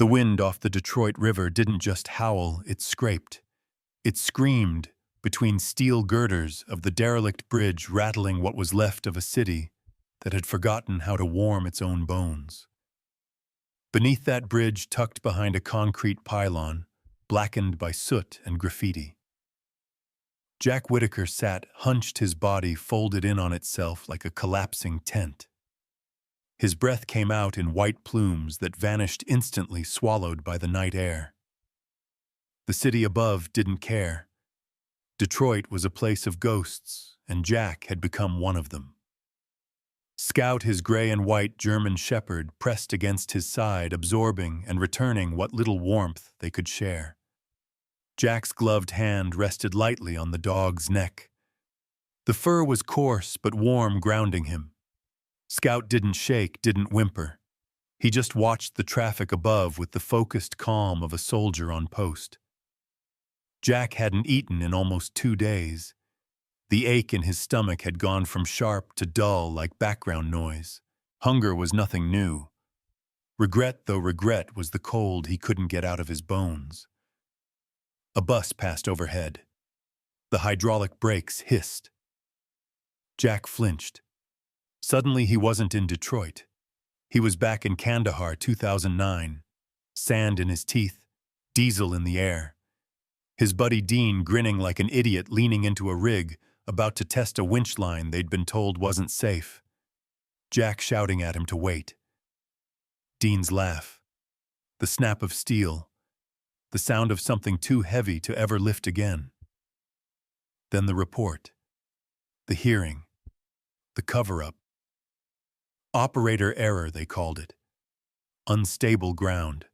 The wind off the Detroit River didn't just howl, it scraped. It screamed between steel girders of the derelict bridge, rattling what was left of a city that had forgotten how to warm its own bones. Beneath that bridge, tucked behind a concrete pylon, blackened by soot and graffiti, Jack Whitaker sat, hunched, his body folded in on itself like a collapsing tent. His breath came out in white plumes that vanished instantly, swallowed by the night air. The city above didn't care. Detroit was a place of ghosts, and Jack had become one of them. Scout, his gray and white German shepherd, pressed against his side, absorbing and returning what little warmth they could share. Jack's gloved hand rested lightly on the dog's neck. The fur was coarse but warm, grounding him. Scout didn't shake, didn't whimper. He just watched the traffic above with the focused calm of a soldier on post. Jack hadn't eaten in almost 2 days. The ache in his stomach had gone from sharp to dull, like background noise. Hunger was nothing new. Regret, though regret, was the cold he couldn't get out of his bones. A bus passed overhead. The hydraulic brakes hissed. Jack flinched. Suddenly he wasn't in Detroit. He was back in Kandahar, 2009. Sand in his teeth, diesel in the air. His buddy Dean grinning like an idiot, leaning into a rig, about to test a winch line they'd been told wasn't safe. Jack shouting at him to wait. Dean's laugh. The snap of steel. The sound of something too heavy to ever lift again. Then the report. The hearing. The cover-up. Operator error, they called it. Unstable ground.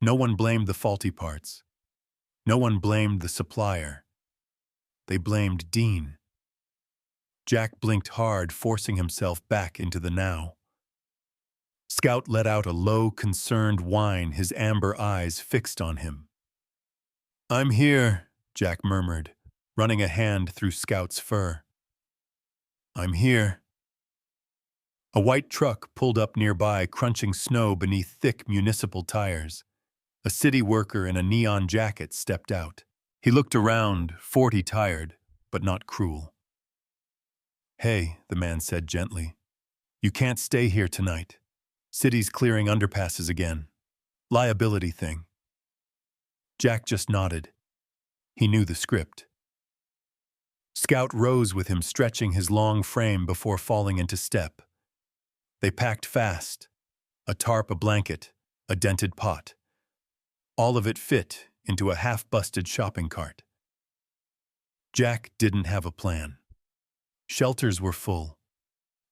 No one blamed the faulty parts. No one blamed the supplier. They blamed Dean. Jack blinked hard, forcing himself back into the now. Scout let out a low, concerned whine, his amber eyes fixed on him. "I'm here," Jack murmured, running a hand through Scout's fur. "I'm here." A white truck pulled up nearby, crunching snow beneath thick municipal tires. A city worker in a neon jacket stepped out. He looked around, 40 tired, but not cruel. "Hey," the man said gently. "You can't stay here tonight. City's clearing underpasses again. Liability thing." Jack just nodded. He knew the script. Scout rose with him, stretching his long frame before falling into step. They packed fast. A tarp, a blanket, a dented pot. All of it fit into a half-busted shopping cart. Jack didn't have a plan. Shelters were full.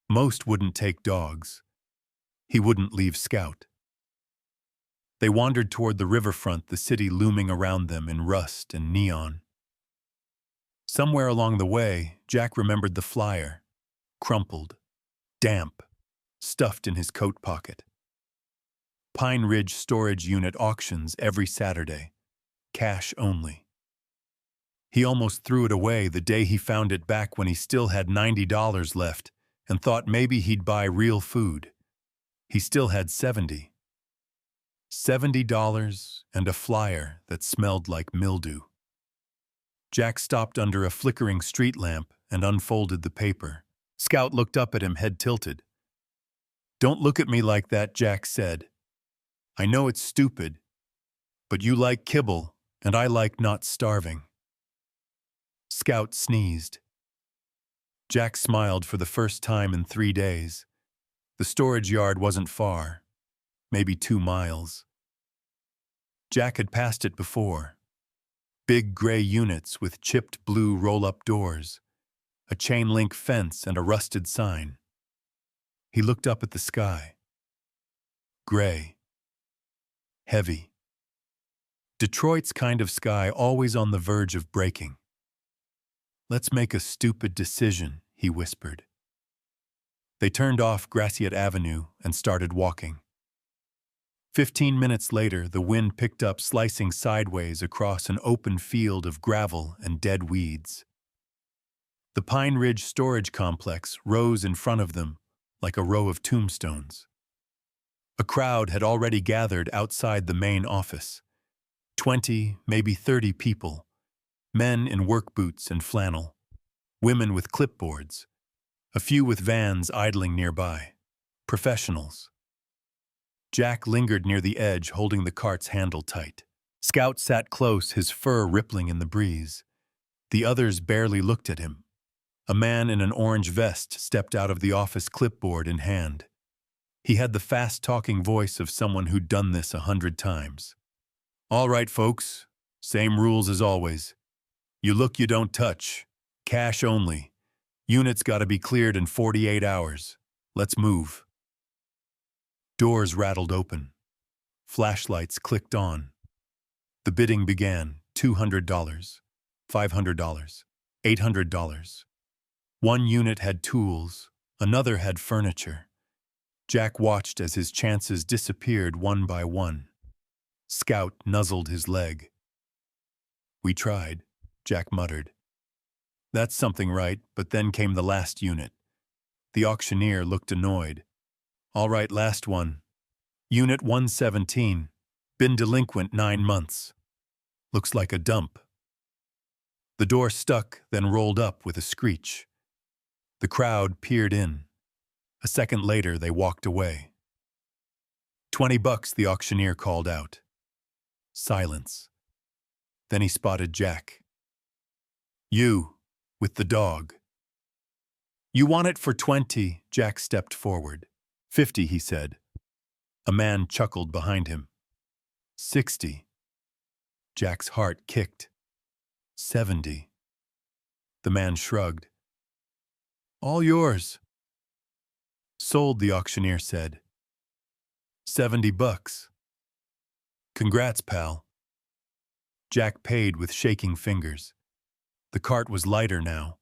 Most wouldn't take dogs. He wouldn't leave Scout. They wandered toward the riverfront, the city looming around them in rust and neon. Somewhere along the way, Jack remembered the flyer. Crumpled, damp, stuffed in his coat pocket. Pine Ridge Storage Unit auctions every Saturday. Cash only. He almost threw it away the day he found it back, when he still had $90 left and thought maybe he'd buy real food. He still had $70. $70 and a flyer that smelled like mildew. Jack stopped under a flickering street lamp and unfolded the paper. Scout looked up at him, head tilted. "Don't look at me like that," Jack said. "I know it's stupid, but you like kibble, and I like not starving." Scout sneezed. Jack smiled for the first time in 3 days. The storage yard wasn't far, maybe 2 miles. Jack had passed it before. Big gray units with chipped blue roll-up doors, a chain-link fence and a rusted sign. He looked up at the sky. Gray. Heavy. Detroit's kind of sky, always on the verge of breaking. "Let's make a stupid decision," he whispered. They turned off Graciette Avenue and started walking. 15 minutes later, the wind picked up, slicing sideways across an open field of gravel and dead weeds. The Pine Ridge Storage Complex rose in front of them like a row of tombstones. A crowd had already gathered outside the main office. 20, maybe 30 people. Men in work boots and flannel. Women with clipboards. A few with vans idling nearby. Professionals. Jack lingered near the edge, holding the cart's handle tight. Scout sat close, his fur rippling in the breeze. The others barely looked at him. A man in an orange vest stepped out of the office, clipboard in hand. He had the fast-talking voice of someone who'd done this 100 times. "All right, folks. Same rules as always. You look, you don't touch. Cash only. Unit's gotta be cleared in 48 hours. Let's move." Doors rattled open. Flashlights clicked on. The bidding began. $200, $500, $800. One unit had tools, another had furniture. Jack watched as his chances disappeared one by one. Scout nuzzled his leg. "We tried," Jack muttered. "That's something right," but then came the last unit. The auctioneer looked annoyed. "All right, last one. Unit 117. Been delinquent 9 months. Looks like a dump." The door stuck, then rolled up with a screech. The crowd peered in. A second later, they walked away. $20, the auctioneer called out. Silence. Then he spotted Jack. "You, with the dog." "You want it for 20, Jack stepped forward. 50, he said. A man chuckled behind him. 60. Jack's heart kicked. 70. The man shrugged. "All yours." "Sold," the auctioneer said. $70. "Congrats, pal." Jack paid with shaking fingers. The cart was lighter now,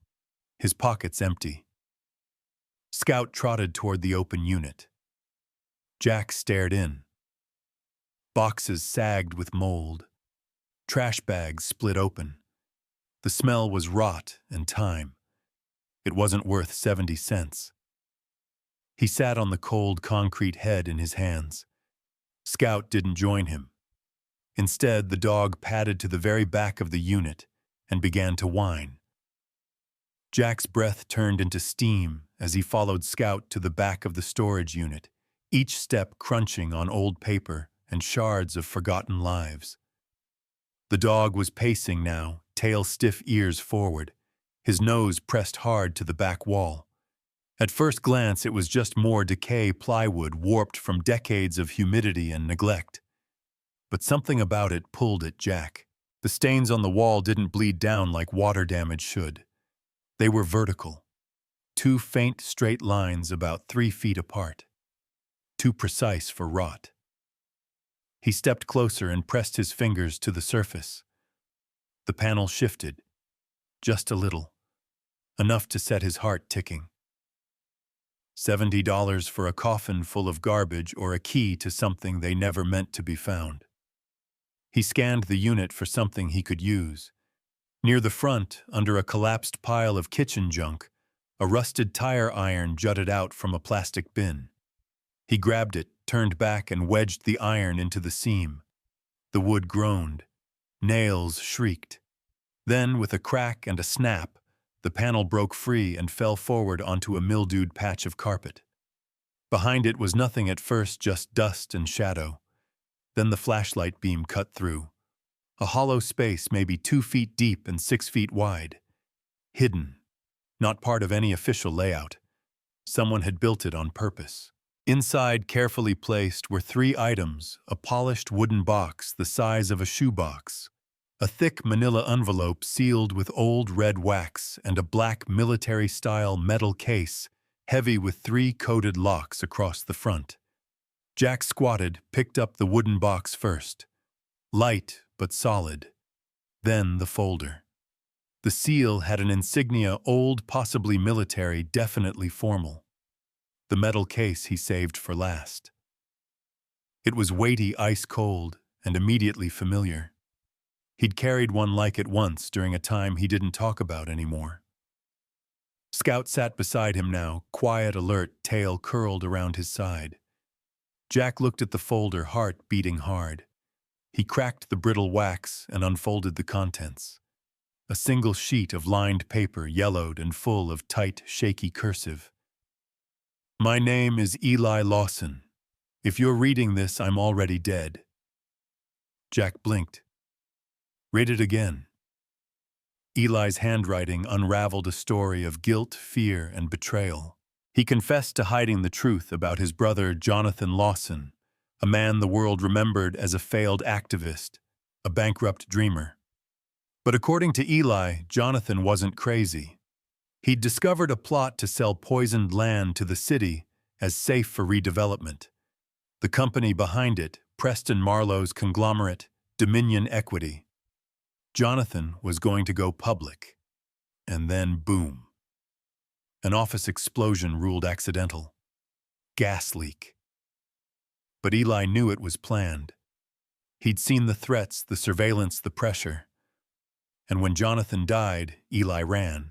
his pockets empty. Scout trotted toward the open unit. Jack stared in. Boxes sagged with mold. Trash bags split open. The smell was rot and time. It wasn't worth 70 cents. He sat on the cold concrete head in his hands. Scout didn't join him. Instead, the dog padded to the very back of the unit and began to whine. Jack's breath turned into steam as he followed Scout to the back of the storage unit, each step crunching on old paper and shards of forgotten lives. The dog was pacing now, tail stiff, ears forward, his nose pressed hard to the back wall. At first glance, it was just more decay plywood warped from decades of humidity and neglect. But something about it pulled at Jack. The stains on the wall didn't bleed down like water damage should. They were vertical. 2 faint, straight lines about 3 feet apart. Too precise for rot. He stepped closer and pressed his fingers to the surface. The panel shifted. Just a little. Enough to set his heart ticking. $70 for a coffin full of garbage or a key to something they never meant to be found. He scanned the unit for something he could use. Near the front, under a collapsed pile of kitchen junk, a rusted tire iron jutted out from a plastic bin. He grabbed it, turned back, and wedged the iron into the seam. The wood groaned. Nails shrieked. Then, with a crack and a snap, the panel broke free and fell forward onto a mildewed patch of carpet. Behind it was nothing at first, just dust and shadow. Then the flashlight beam cut through. A hollow space maybe 2 feet deep and 6 feet wide. Hidden. Not part of any official layout. Someone had built it on purpose. Inside, carefully placed, were 3 items: a polished wooden box the size of a shoebox, a thick manila envelope sealed with old red wax, and a black military-style metal case, heavy with 3 coated locks across the front. Jack squatted, picked up the wooden box first. Light, but solid. Then the folder. The seal had an insignia, old, possibly military, definitely formal. The metal case he saved for last. It was weighty, ice-cold, and immediately familiar. He'd carried one like it once during a time he didn't talk about anymore. Scout sat beside him now, quiet, alert, tail curled around his side. Jack looked at the folder, heart beating hard. He cracked the brittle wax and unfolded the contents. A single sheet of lined paper, yellowed and full of tight, shaky cursive. My name is Eli Lawson. If you're reading this, I'm already dead. Jack blinked. Read it again. Eli's handwriting unraveled a story of guilt, fear, and betrayal. He confessed to hiding the truth about his brother Jonathan Lawson, a man the world remembered as a failed activist, a bankrupt dreamer. But according to Eli, Jonathan wasn't crazy. He'd discovered a plot to sell poisoned land to the city as safe for redevelopment. The company behind it, Preston Marlowe's conglomerate, Dominion Equity. Jonathan was going to go public. And then, boom. An office explosion ruled accidental. Gas leak. But Eli knew it was planned. He'd seen the threats, the surveillance, the pressure. And when Jonathan died, Eli ran,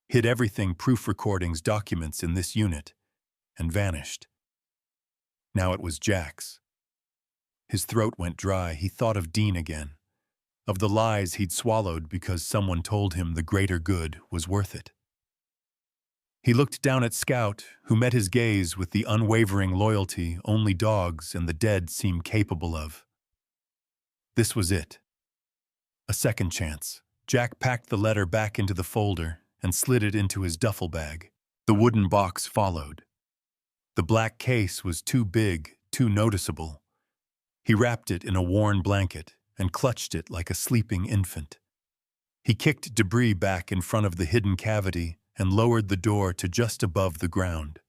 hid everything, proof recordings, documents in this unit, and vanished. Now it was Jack's. His throat went dry. He thought of Dean again, of the lies he'd swallowed because someone told him the greater good was worth it. He looked down at Scout, who met his gaze with the unwavering loyalty only dogs and the dead seem capable of. This was it. A second chance. Jack packed the letter back into the folder and slid it into his duffel bag. The wooden box followed. The black case was too big, too noticeable. He wrapped it in a worn blanket and clutched it like a sleeping infant. He kicked debris back in front of the hidden cavity and lowered the door to just above the ground,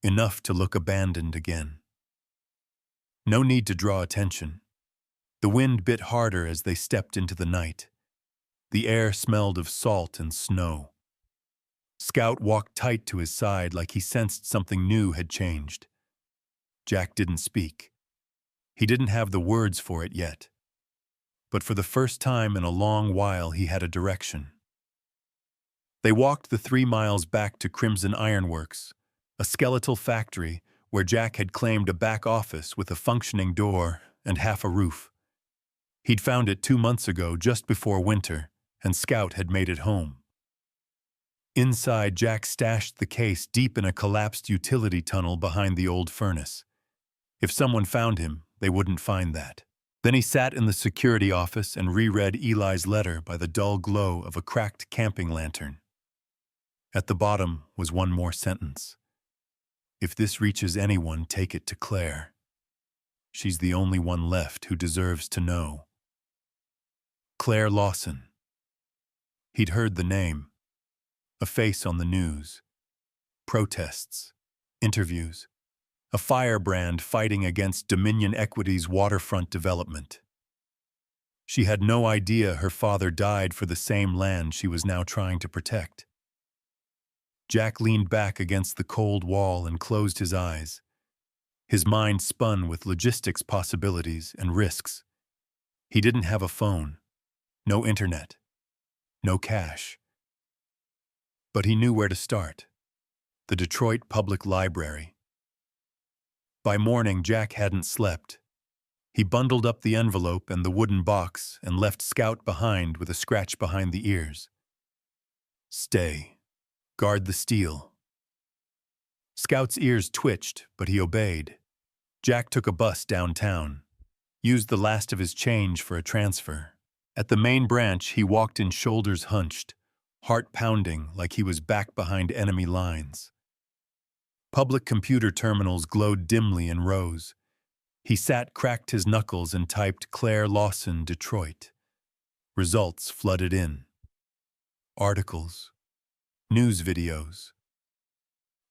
enough to look abandoned again. No need to draw attention. The wind bit harder as they stepped into the night. The air smelled of salt and snow. Scout walked tight to his side like he sensed something new had changed. Jack didn't speak. He didn't have the words for it yet. But for the first time in a long while, he had a direction. They walked the 3 miles back to Crimson Ironworks, a skeletal factory where Jack had claimed a back office with a functioning door and half a roof. He'd found it 2 months ago, just before winter, and Scout had made it home. Inside, Jack stashed the case deep in a collapsed utility tunnel behind the old furnace. If someone found him, they wouldn't find that. Then he sat in the security office and reread Eli's letter by the dull glow of a cracked camping lantern. At the bottom was one more sentence. If this reaches anyone, take it to Claire. She's the only one left who deserves to know. Claire Lawson. He'd heard the name. A face on the news. Protests. Interviews. A firebrand fighting against Dominion Equity's waterfront development. She had no idea her father died for the same land she was now trying to protect. Jack leaned back against the cold wall and closed his eyes. His mind spun with logistics possibilities and risks. He didn't have a phone, no internet, no cash. But he knew where to start. The Detroit Public Library. By morning, Jack hadn't slept. He bundled up the envelope and the wooden box and left Scout behind with a scratch behind the ears. Stay. Guard the steel. Scout's ears twitched, but he obeyed. Jack took a bus downtown, used the last of his change for a transfer. At the main branch, he walked in shoulders hunched, heart pounding like he was back behind enemy lines. Public computer terminals glowed dimly in rows. He sat, cracked his knuckles, and typed Claire Lawson, Detroit. Results flooded in. Articles. News videos.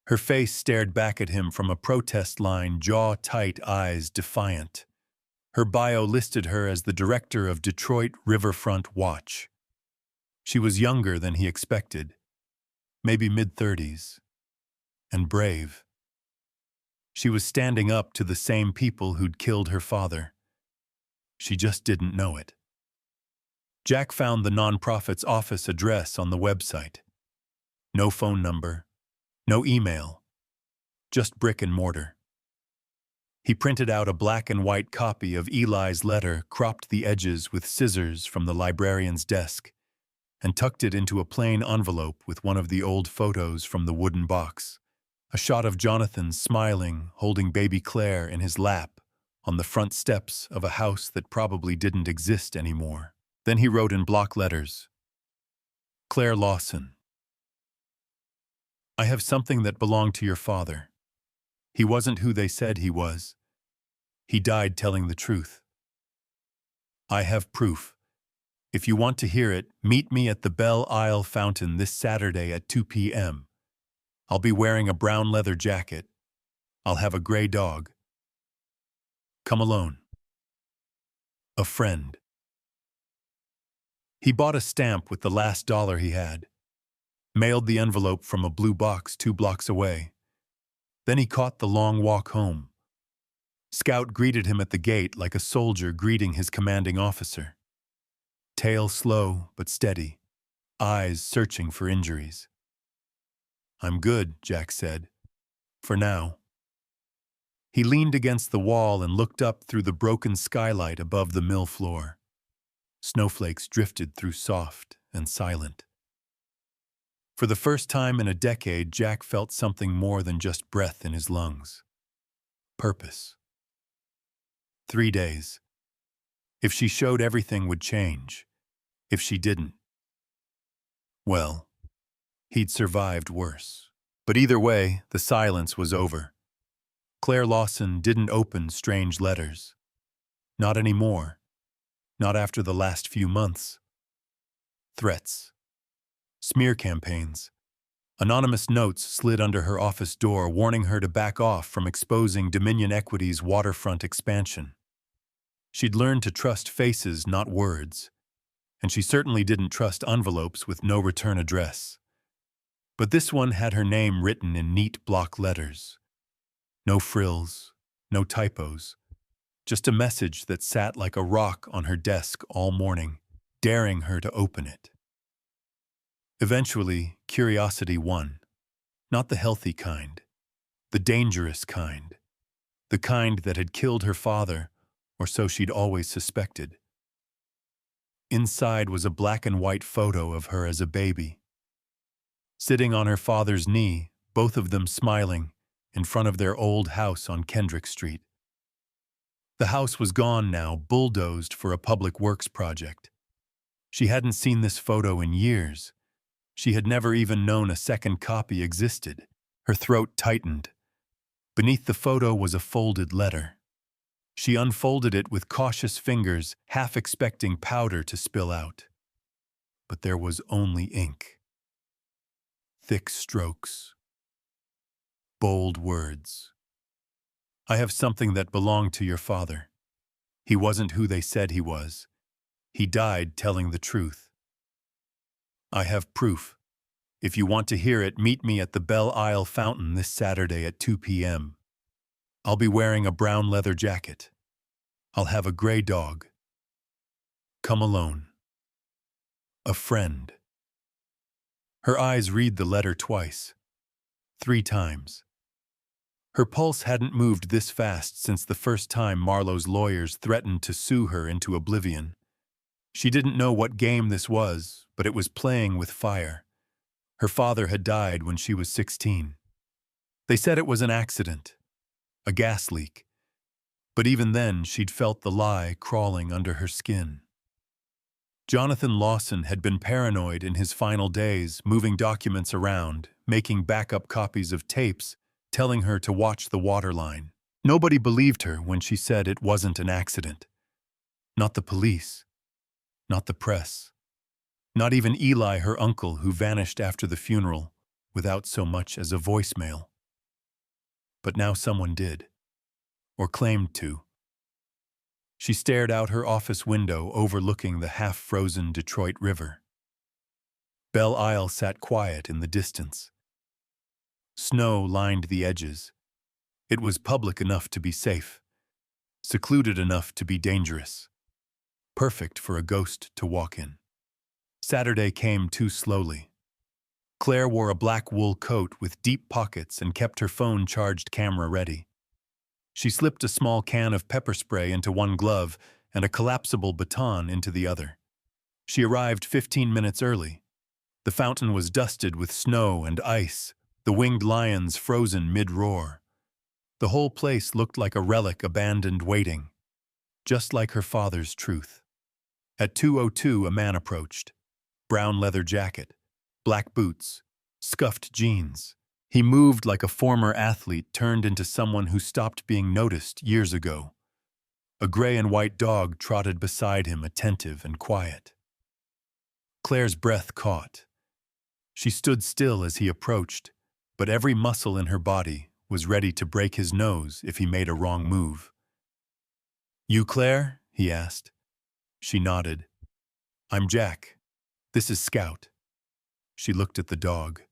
Her face stared back at him from a protest line, jaw tight, eyes defiant. Her bio listed her as the director of Detroit Riverfront Watch. She was younger than he expected, maybe mid-30s, and brave. She was standing up to the same people who'd killed her father. She just didn't know it. Jack found the nonprofit's office address on the website. No phone number, no email, just brick and mortar. He printed out a black and white copy of Eli's letter, cropped the edges with scissors from the librarian's desk, and tucked it into a plain envelope with one of the old photos from the wooden box. A shot of Jonathan smiling, holding baby Claire in his lap on the front steps of a house that probably didn't exist anymore. Then he wrote in block letters, "Claire Lawson, I have something that belonged to your father. He wasn't who they said he was. He died telling the truth. I have proof. If you want to hear it, meet me at the Belle Isle Fountain this Saturday at 2 p.m. I'll be wearing a brown leather jacket. I'll have a gray dog. Come alone. A friend." He bought a stamp with the last dollar he had, mailed the envelope from a blue box 2 blocks away. Then he caught the long walk home. Scout greeted him at the gate like a soldier greeting his commanding officer. Tail slow but steady, eyes searching for injuries. "I'm good," Jack said. "For now." He leaned against the wall and looked up through the broken skylight above the mill floor. Snowflakes drifted through soft and silent. For the first time in a decade, Jack felt something more than just breath in his lungs. Purpose. 3 days. If she showed, everything would change. If she didn't, well, he'd survived worse. But either way, the silence was over. Claire Lawson didn't open strange letters. Not anymore. Not after the last few months. Threats. Smear campaigns. Anonymous notes slid under her office door, warning her to back off from exposing Dominion Equity's waterfront expansion. She'd learned to trust faces, not words, and she certainly didn't trust envelopes with no return address. But this one had her name written in neat block letters. No frills, no typos, just a message that sat like a rock on her desk all morning, daring her to open it. Eventually, curiosity won. Not the healthy kind, the dangerous kind, the kind that had killed her father, or so she'd always suspected. Inside was a black and white photo of her as a baby. Sitting on her father's knee, both of them smiling, in front of their old house on Kendrick Street. The house was gone now, bulldozed for a public works project. She hadn't seen this photo in years. She had never even known a second copy existed. Her throat tightened. Beneath the photo was a folded letter. She unfolded it with cautious fingers, half expecting powder to spill out. But there was only ink. Thick strokes. Bold words. I have something that belonged to your father. He wasn't who they said he was. He died telling the truth. I have proof. If you want to hear it, meet me at the Belle Isle Fountain this Saturday at 2 p.m. I'll be wearing a brown leather jacket. I'll have a gray dog. Come alone. A friend. Her eyes read the letter twice. 3 times. Her pulse hadn't moved this fast since the first time Marlowe's lawyers threatened to sue her into oblivion. She didn't know what game this was, but it was playing with fire. Her father had died when she was 16. They said it was an accident, a gas leak. But even then, she'd felt the lie crawling under her skin. Jonathan Lawson had been paranoid in his final days, moving documents around, making backup copies of tapes, telling her to watch the waterline. Nobody believed her when she said it wasn't an accident. Not the police. Not the press. Not even Eli, her uncle, who vanished after the funeral without so much as a voicemail. But now someone did. Or claimed to. She stared out her office window overlooking the half-frozen Detroit River. Belle Isle sat quiet in the distance. Snow lined the edges. It was public enough to be safe, secluded enough to be dangerous, perfect for a ghost to walk in. Saturday came too slowly. Claire wore a black wool coat with deep pockets and kept her phone charged camera ready. She slipped a small can of pepper spray into one glove and a collapsible baton into the other. She arrived 15 minutes early. The fountain was dusted with snow and ice, the winged lions frozen mid-roar. The whole place looked like a relic abandoned waiting, just like her father's truth. At 2:02, a man approached. Brown leather jacket, black boots, scuffed jeans. He moved like a former athlete turned into someone who stopped being noticed years ago. A gray and white dog trotted beside him, attentive and quiet. Claire's breath caught. She stood still as he approached, but every muscle in her body was ready to break his nose if he made a wrong move. "You Claire?" he asked. She nodded. "I'm Jack. This is Scout." She looked at the dog.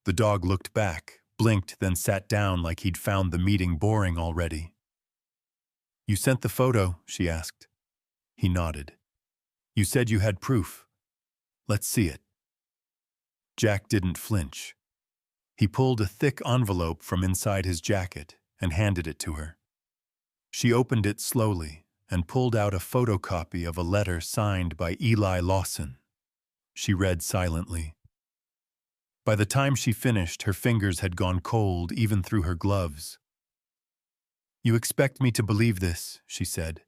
The dog looked back, blinked, then sat down like he'd found the meeting boring already. "You sent the photo?" she asked. He nodded. "You said you had proof. Let's see it." Jack didn't flinch. He pulled a thick envelope from inside his jacket and handed it to her. She opened it slowly and pulled out a photocopy of a letter signed by Eli Lawson. She read silently. By the time she finished, her fingers had gone cold even through her gloves. "You expect me to believe this," she said.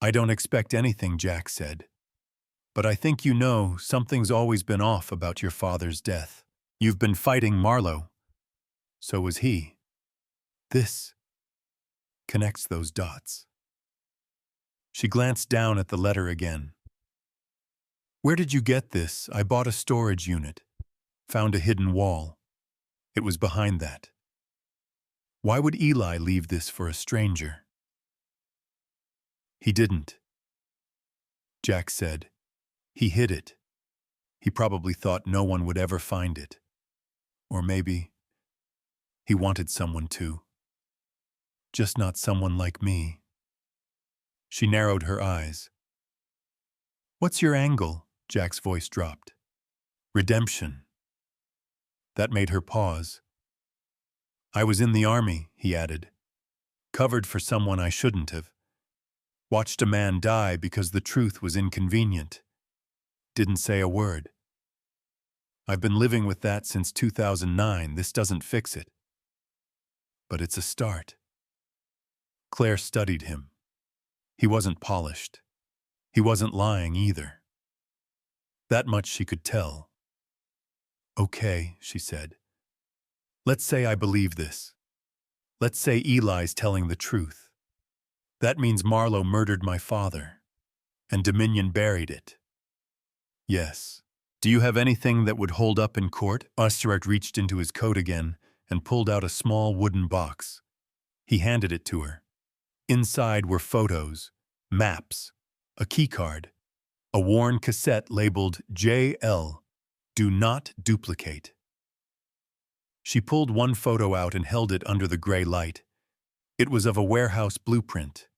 "I don't expect anything," Jack said. "But I think you know something's always been off about your father's death. You've been fighting Marlowe. So was he. This connects those dots." She glanced down at the letter again. "Where did you get this? I bought a storage unit. Found a hidden wall. It was behind that. Why would Eli leave this for a stranger?" "He didn't," Jack said. "He hid it. He probably thought no one would ever find it. Or maybe he wanted someone to. Just not someone like me." She narrowed her eyes. "What's your angle?" Jack's voice dropped. "Redemption." That made her pause. "I was in the army," he added. "Covered for someone I shouldn't have. Watched a man die because the truth was inconvenient. Didn't say a word. I've been living with that since 2009. This doesn't fix it. But it's a start." Claire studied him. He wasn't polished. He wasn't lying either. That much she could tell. "Okay," she said. "Let's say I believe this. Let's say Eli's telling the truth. That means Marlowe murdered my father, and Dominion buried it." "Yes. Do you have anything that would hold up in court?" Osterreich reached into his coat again and pulled out a small wooden box. He handed it to her. Inside were photos, maps, a keycard, a worn cassette labeled JL, "Do not duplicate." She pulled one photo out and held it under the gray light. It was of a warehouse blueprint.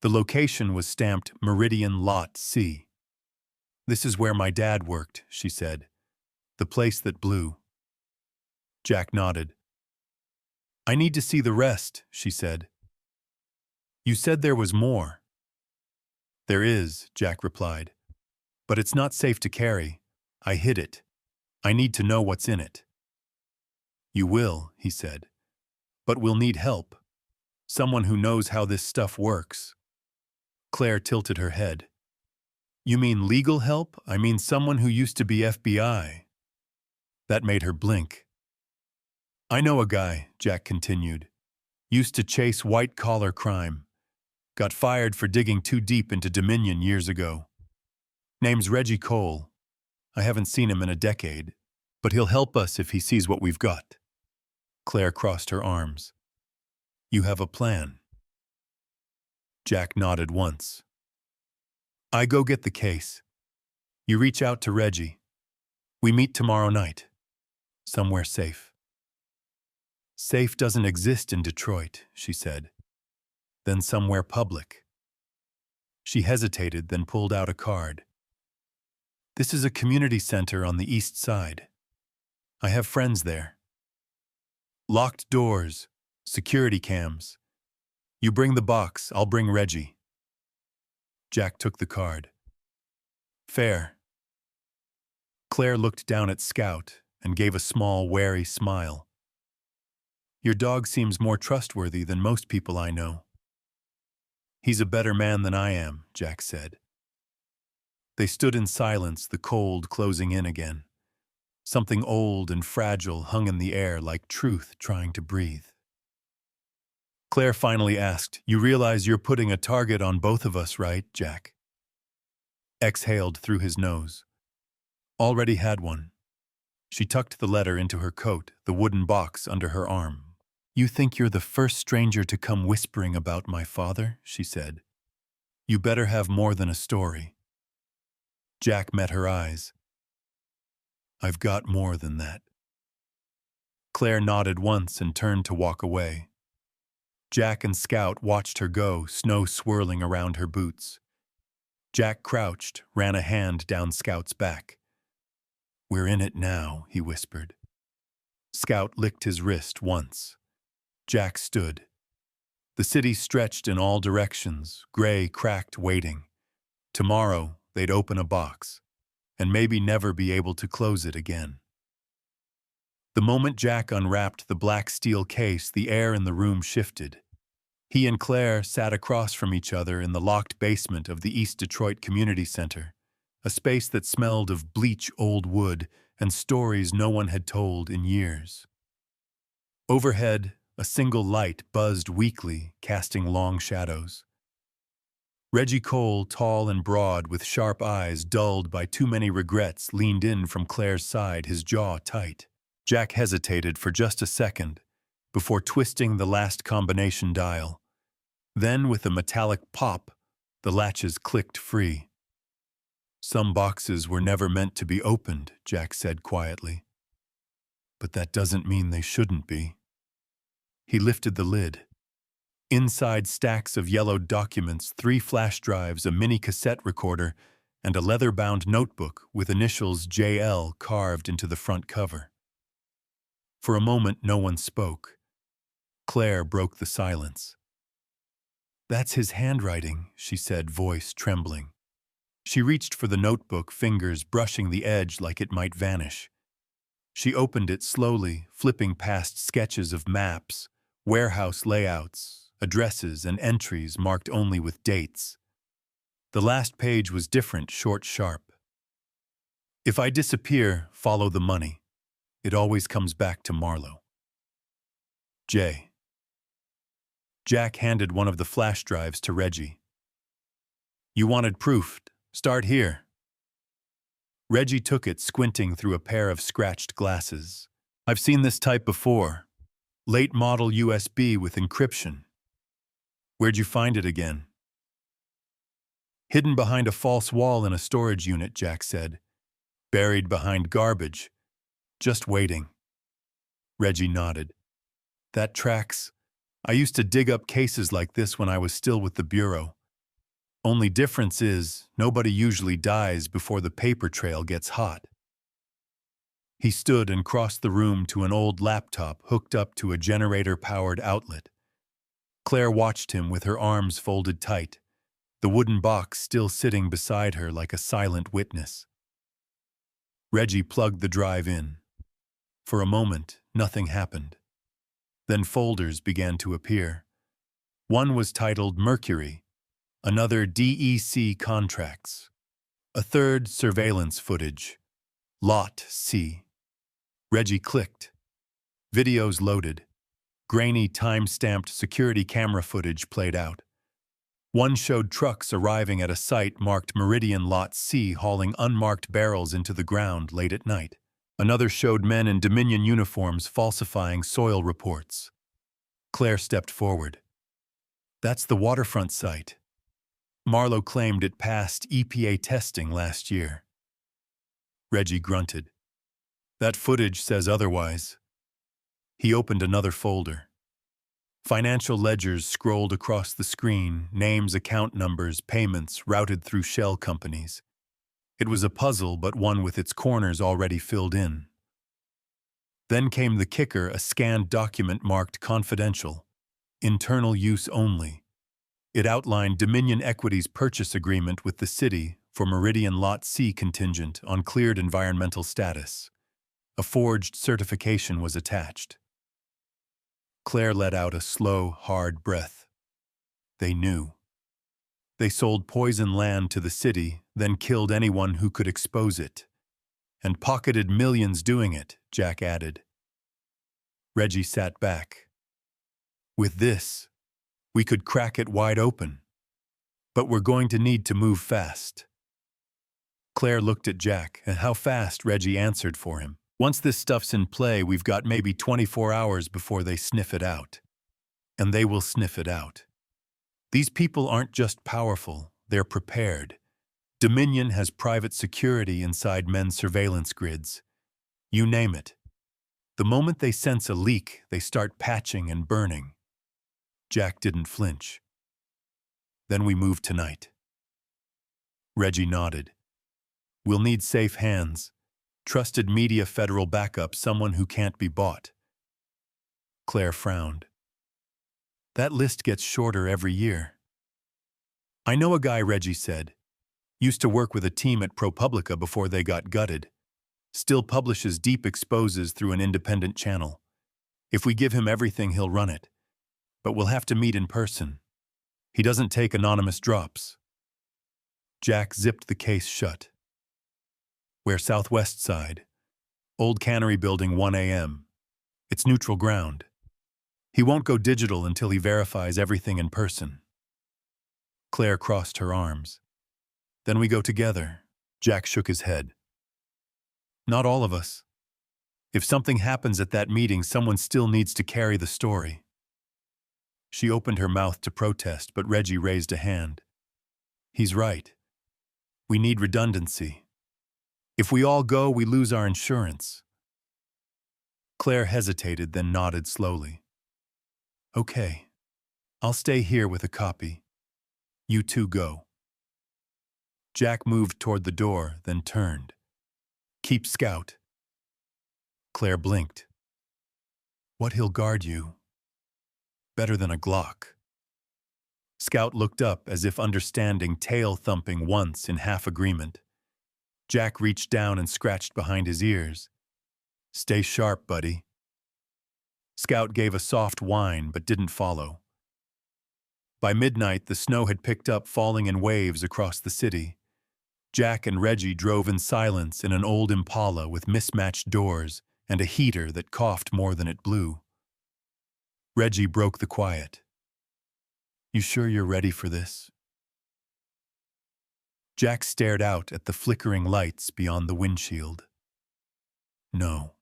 The location was stamped Meridian Lot C. "This is where my dad worked," she said. "The place that blew." Jack nodded. "I need to see the rest," she said. "You said there was more." "There is," Jack replied. "But it's not safe to carry. I hid it. I need to know what's in it." "You will," he said. "But we'll need help. Someone who knows how this stuff works." Claire tilted her head. "You mean legal help? I mean someone who used to be FBI." That made her blink. "I know a guy," Jack continued. "Used to chase white-collar crime. Got fired for digging too deep into Dominion years ago. Name's Reggie Cole. I haven't seen him in a decade, but he'll help us if he sees what we've got." Claire crossed her arms. "You have a plan?" Jack nodded once. "I go get the case. You reach out to Reggie. We meet tomorrow night. Somewhere safe." "Safe doesn't exist in Detroit," she said. "Then somewhere public." She hesitated, then pulled out a card. "This is a community center on the east side. I have friends there. Locked doors, Security cams. You bring the box, I'll bring Reggie. Jack took the card. Fair. Claire looked down at Scout and gave a small, wary smile. Your dog seems more trustworthy than most people I know. He's a better man than I am, Jack said. They stood in silence, the cold closing in again. Something old and fragile hung in the air like truth trying to breathe. Claire finally asked, You realize you're putting a target on both of us, right, Jack? Exhaled through his nose. Already had one. She tucked the letter into her coat, the wooden box under her arm. You think you're the first stranger to come whispering about my father, she said. You better have more than a story. Jack met her eyes. I've got more than that. Claire nodded once and turned to walk away. Jack and Scout watched her go, snow swirling around her boots. Jack crouched, ran a hand down Scout's back. We're in it now, he whispered. Scout licked his wrist once. Jack stood. The city stretched in all directions, gray, cracked, waiting. Tomorrow, they'd open a box, and maybe never be able to close it again. The moment Jack unwrapped the black steel case, the air in the room shifted. He and Claire sat across from each other in the locked basement of the East Detroit Community Center, a space that smelled of bleach old wood and stories no one had told in years. Overhead, a single light buzzed weakly, casting long shadows. Reggie Cole, tall and broad, with sharp eyes dulled by too many regrets, leaned in from Claire's side, his jaw tight. Jack hesitated for just a second before twisting the last combination dial. Then, with a metallic pop, the latches clicked free. Some boxes were never meant to be opened, Jack said quietly. But that doesn't mean they shouldn't be. He lifted the lid. Inside, stacks of yellowed documents, 3 flash drives, a mini cassette recorder, and a leather-bound notebook with initials JL carved into the front cover. For a moment, no one spoke. Claire broke the silence. That's his handwriting, she said, voice trembling. She reached for the notebook, fingers brushing the edge like it might vanish. She opened it slowly, flipping past sketches of maps, warehouse layouts, addresses, and entries marked only with dates. The last page was different, short, sharp. If I disappear, follow the money. It always comes back to Marlowe. J. Jack handed one of the flash drives to Reggie. You wanted proof. Start here. Reggie took it, squinting through a pair of scratched glasses. I've seen this type before. Late model USB with encryption. Where'd you find it again? Hidden behind a false wall in a storage unit, Jack said. Buried behind garbage. Just waiting. Reggie nodded. That tracks. I used to dig up cases like this when I was still with the Bureau. Only difference is, nobody usually dies before the paper trail gets hot. He stood and crossed the room to an old laptop hooked up to a generator-powered outlet. Claire watched him with her arms folded tight, the wooden box still sitting beside her like a silent witness. Reggie plugged the drive in. For a moment, nothing happened. Then folders began to appear. One was titled Mercury, another DEC contracts, a third surveillance footage, Lot C. Reggie clicked. Videos loaded. Grainy, time-stamped security camera footage played out. One showed trucks arriving at a site marked Meridian Lot C hauling unmarked barrels into the ground late at night. Another showed men in Dominion uniforms falsifying soil reports. Claire stepped forward. That's the waterfront site. Marlowe claimed it passed EPA testing last year. Reggie grunted. That footage says otherwise. He opened another folder. Financial ledgers scrolled across the screen, names, account numbers, payments routed through shell companies. It was a puzzle, but one with its corners already filled in. Then came the kicker, a scanned document marked confidential, internal use only. It outlined Dominion Equity's purchase agreement with the city for Meridian Lot C contingent on cleared environmental status. A forged certification was attached. Claire let out a slow, hard breath. They knew. They sold poison land to the city, then killed anyone who could expose it. And pocketed millions doing it, Jack added. Reggie sat back. With this, we could crack it wide open. But we're going to need to move fast. Claire looked at Jack, and how fast Reggie answered for him. Once this stuff's in play, we've got maybe 24 hours before they sniff it out. And they will sniff it out. These people aren't just powerful, they're prepared. Dominion has private security inside men's surveillance grids. You name it. The moment they sense a leak, they start patching and burning. Jack didn't flinch. Then we move tonight. Reggie nodded. We'll need safe hands. Trusted media federal backup, someone who can't be bought. Claire frowned. That list gets shorter every year. I know a guy, Reggie said. Used to work with a team at ProPublica before they got gutted. Still publishes deep exposes through an independent channel. If we give him everything, he'll run it. But we'll have to meet in person. He doesn't take anonymous drops. Jack zipped the case shut. We're southwest side. Old Cannery Building, 1 a.m. It's neutral ground. He won't go digital until he verifies everything in person. Claire crossed her arms. Then we go together. Jack shook his head. Not all of us. If something happens at that meeting, someone still needs to carry the story. She opened her mouth to protest, but Reggie raised a hand. He's right. We need redundancy. If we all go, we lose our insurance. Claire hesitated, then nodded slowly. Okay. I'll stay here with a copy. You two go. Jack moved toward the door, then turned. Keep Scout. Claire blinked. What, he'll guard you? Better than a Glock. Scout looked up as if understanding, tail thumping once in half agreement. Jack reached down and scratched behind his ears. Stay sharp, buddy. Scout gave a soft whine but didn't follow. By midnight, the snow had picked up, falling in waves across the city. Jack and Reggie drove in silence in an old Impala with mismatched doors and a heater that coughed more than it blew. Reggie broke the quiet. You sure you're ready for this? Jack stared out at the flickering lights beyond the windshield. No,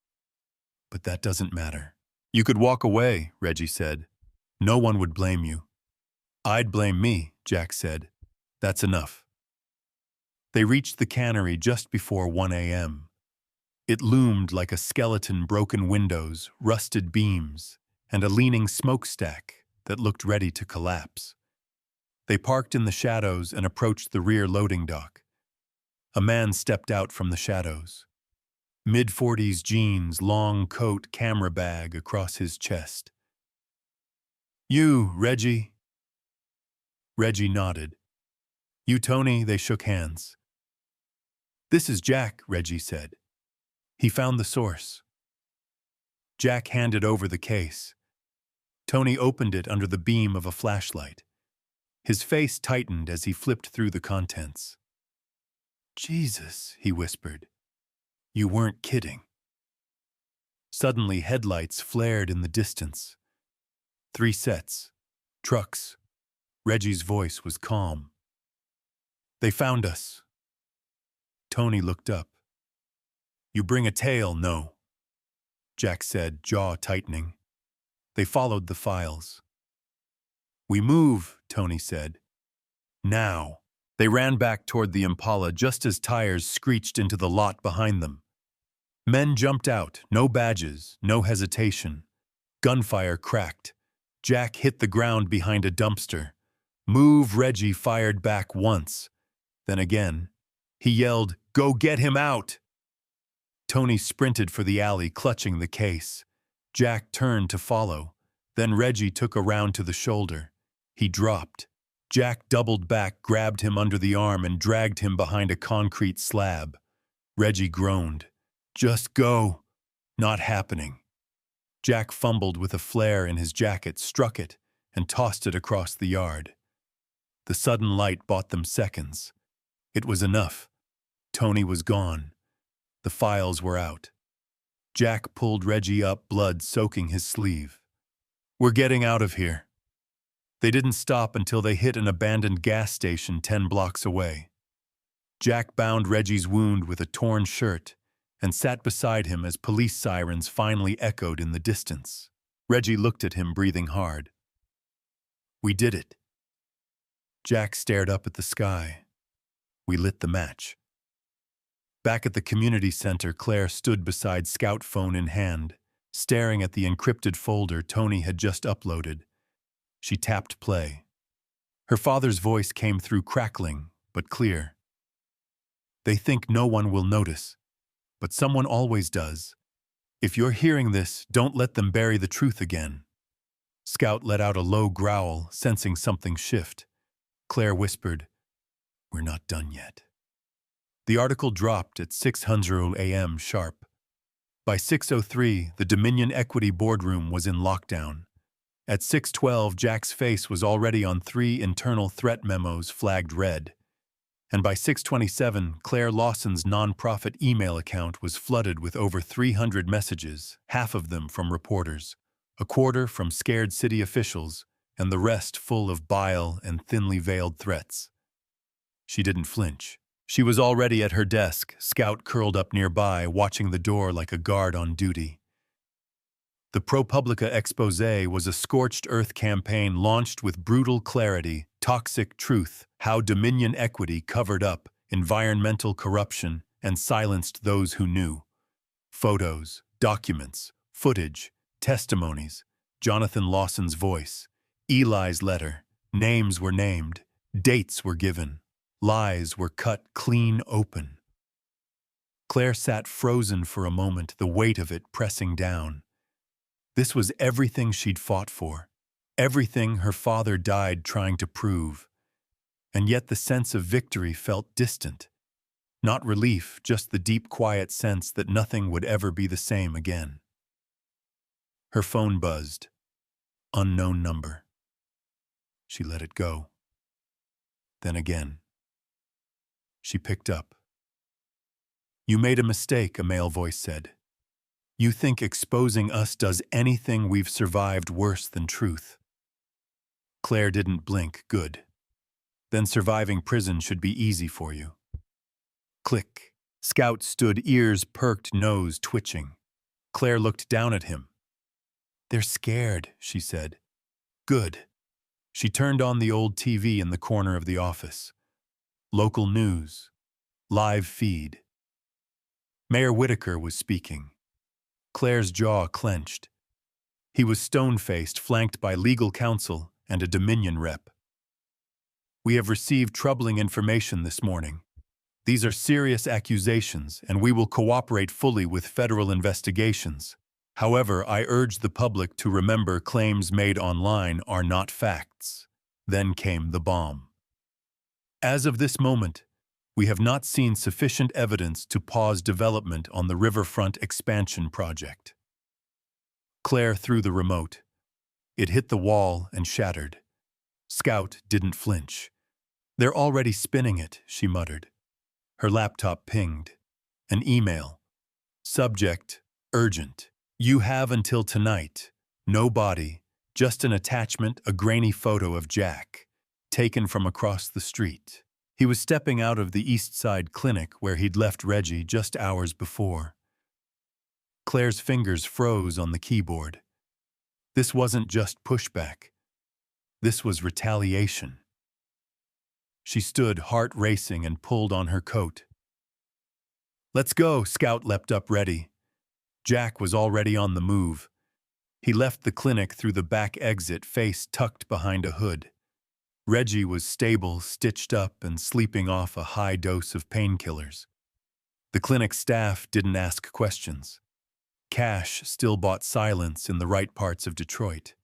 but that doesn't matter. You could walk away, Reggie said. No one would blame you. I'd blame me, Jack said. That's enough. They reached the cannery just before 1 a.m. It loomed like a skeleton, broken windows, rusted beams, and a leaning smokestack that looked ready to collapse. They parked in the shadows and approached the rear loading dock. A man stepped out from the shadows. Mid-40s jeans, long coat, camera bag across his chest. You, Reggie? Reggie nodded. You, Tony? They shook hands. This is Jack, Reggie said. He found the source. Jack handed over the case. Tony opened it under the beam of a flashlight. His face tightened as he flipped through the contents. Jesus, he whispered. You weren't kidding. Suddenly, headlights flared in the distance. 3 sets. Trucks. Reggie's voice was calm. They found us. Tony looked up. You bring a tail, no? Jack said, jaw tightening. They followed the files. We move, Tony said. Now. They ran back toward the Impala just as tires screeched into the lot behind them. Men jumped out, no badges, no hesitation. Gunfire cracked. Jack hit the ground behind a dumpster. Move, Reggie fired back once. Then again. He yelled, Go get him out! Tony sprinted for the alley, clutching the case. Jack turned to follow. Then Reggie took a round to the shoulder. He dropped. Jack doubled back, grabbed him under the arm, and dragged him behind a concrete slab. Reggie groaned. "Just go." "Not happening." Jack fumbled with a flare in his jacket, struck it, and tossed it across the yard. The sudden light bought them seconds. It was enough. Tony was gone. The files were out. Jack pulled Reggie up, blood soaking his sleeve. "We're getting out of here." They didn't stop until they hit an abandoned gas station 10 blocks away. Jack bound Reggie's wound with a torn shirt and sat beside him as police sirens finally echoed in the distance. Reggie looked at him, breathing hard. "We did it." Jack stared up at the sky. "We lit the match." Back at the community center, Claire stood beside Scout, phone in hand, staring at the encrypted folder Tony had just uploaded. She tapped play. Her father's voice came through, crackling but clear. "They think no one will notice, but someone always does. If you're hearing this, don't let them bury the truth again." Scout let out a low growl, sensing something shift. Claire whispered, "We're not done yet." The article dropped at 6:00 a.m. sharp. By 6:03, the Dominion Equity boardroom was in lockdown. At 6:12, Jack's face was already on 3 internal threat memos flagged red. And by 6:27, Claire Lawson's nonprofit email account was flooded with over 300 messages, half of them from reporters, a quarter from scared city officials, and the rest full of bile and thinly veiled threats. She didn't flinch. She was already at her desk, Scout curled up nearby, watching the door like a guard on duty. The ProPublica expose was a scorched earth campaign launched with brutal clarity, toxic truth, how Dominion Equity covered up environmental corruption and silenced those who knew. Photos, documents, footage, testimonies, Jonathan Lawson's voice, Eli's letter, names were named, dates were given. Lies were cut clean open. Claire sat frozen for a moment, the weight of it pressing down. This was everything she'd fought for, everything her father died trying to prove. And yet the sense of victory felt distant. Not relief, just the deep, quiet sense that nothing would ever be the same again. Her phone buzzed. Unknown number. She let it go. Then again. She picked up. "You made a mistake," a male voice said. "You think exposing us does anything we've survived worse than truth." Claire didn't blink. Good. Then surviving prison should be easy for you. Click. Scout stood, ears perked, nose twitching. Claire looked down at him. "They're scared," she said. "Good." She turned on the old TV in the corner of the office. Local news. Live feed. Mayor Whitaker was speaking. Claire's jaw clenched. He was stone-faced, flanked by legal counsel and a Dominion rep. "We have received troubling information this morning. These are serious accusations, and we will cooperate fully with federal investigations. However, I urge the public to remember claims made online are not facts." Then came the bomb. "As of this moment, we have not seen sufficient evidence to pause development on the riverfront expansion project." Claire threw the remote. It hit the wall and shattered. Scout didn't flinch. "They're already spinning it," she muttered. Her laptop pinged. An email. Subject, urgent. "You have until tonight. No body, just an attachment, a grainy photo of Jack, taken from across the street. He was stepping out of the East Side clinic where he'd left Reggie just hours before." Claire's fingers froze on the keyboard. This wasn't just pushback. This was retaliation. She stood, heart racing, and pulled on her coat. "Let's go," Scout leapt up, ready. Jack was already on the move. He left the clinic through the back exit, face tucked behind a hood. Reggie was stable, stitched up, and sleeping off a high dose of painkillers. The clinic staff didn't ask questions. Cash still bought silence in the right parts of Detroit.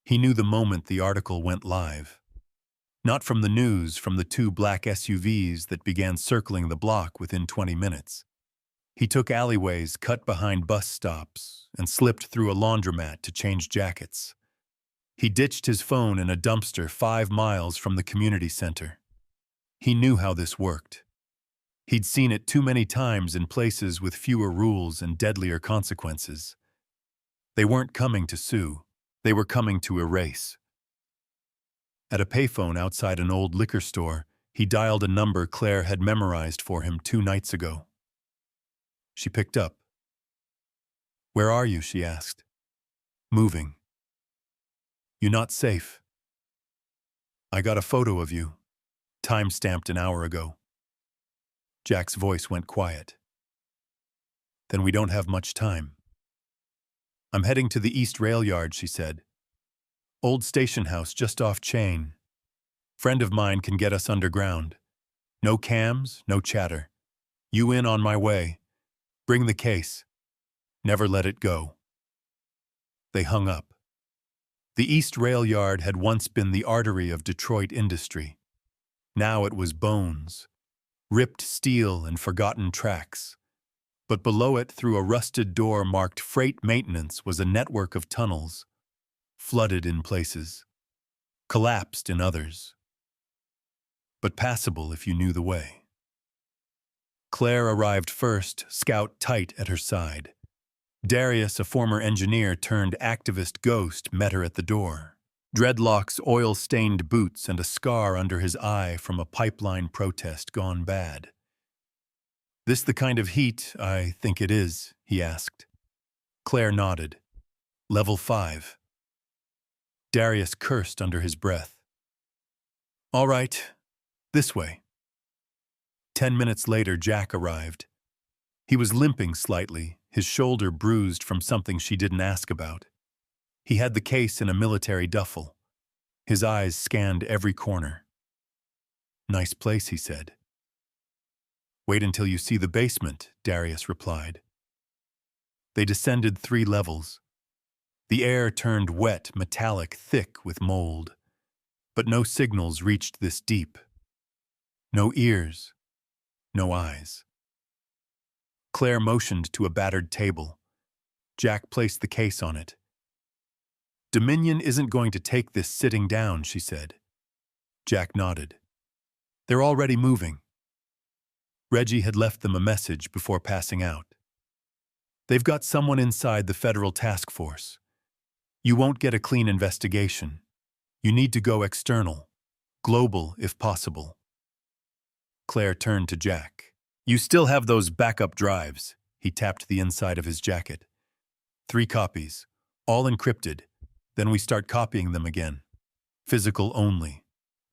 He knew the moment the article went live. Not from the news, from the two black SUVs that began circling the block within 20 minutes. He took alleyways cut behind bus stops and slipped through a laundromat to change jackets. He ditched his phone in a dumpster 5 miles from the community center. He knew how this worked. He'd seen it too many times in places with fewer rules and deadlier consequences. They weren't coming to sue. They were coming to erase. At a payphone outside an old liquor store, he dialed a number Claire had memorized for him 2 nights ago. She picked up. "Where are you?" she asked. "Moving." "You not safe?" "I got a photo of you. Time-stamped an hour ago." Jack's voice went quiet. "Then we don't have much time." "I'm heading to the East Rail Yard," she said. "Old station house just off Chain. Friend of mine can get us underground. No cams, no chatter. You in on my way. Bring the case. Never let it go." They hung up. The East Rail Yard had once been the artery of Detroit industry. Now it was bones, ripped steel and forgotten tracks. But below it, through a rusted door marked Freight Maintenance, was a network of tunnels, flooded in places, collapsed in others, but passable if you knew the way. Claire arrived first, Scout tight at her side. Darius, a former engineer turned activist ghost, met her at the door. Dreadlocks, oil-stained boots, and a scar under his eye from a pipeline protest gone bad. "This the kind of heat I think it is?" he asked. Claire nodded. "Level 5. Darius cursed under his breath. "All right, this way." 10 minutes later, Jack arrived. He was limping slightly, his shoulder bruised from something she didn't ask about. He had the case in a military duffel. His eyes scanned every corner. "Nice place," he said. "Wait until you see the basement," Darius replied. They descended 3 levels. The air turned wet, metallic, thick with mold. But no signals reached this deep. No ears, no eyes. Claire motioned to a battered table. Jack placed the case on it. "Dominion isn't going to take this sitting down," she said. Jack nodded. "They're already moving." Reggie had left them a message before passing out. "They've got someone inside the federal task force. You won't get a clean investigation. You need to go external, global if possible." Claire turned to Jack. "You still have those backup drives." He tapped the inside of his jacket. 3 copies, all encrypted. Then we start copying them again. Physical only.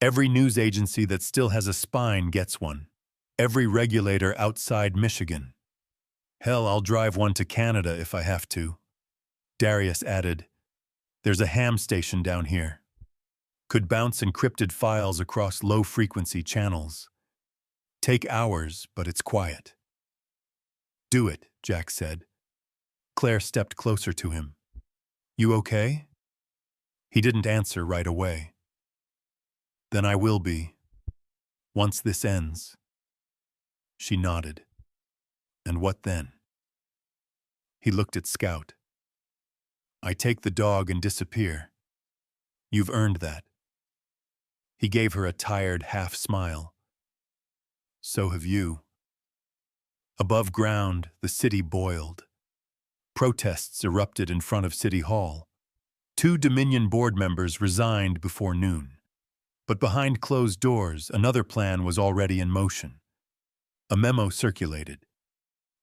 Every news agency that still has a spine gets one. Every regulator outside Michigan. Hell, I'll drive one to Canada if I have to." Darius added, "There's a ham station down here. Could bounce encrypted files across low-frequency channels. Take hours, but it's quiet." "Do it," Jack said. Claire stepped closer to him. "You okay?" He didn't answer right away. "Then I will be. Once this ends." She nodded. "And what then?" He looked at Scout. "I take the dog and disappear. You've earned that." He gave her a tired half-smile. "So have you." Above ground, the city boiled. Protests erupted in front of City Hall. 2 Dominion board members resigned before noon. But behind closed doors, another plan was already in motion. A memo circulated.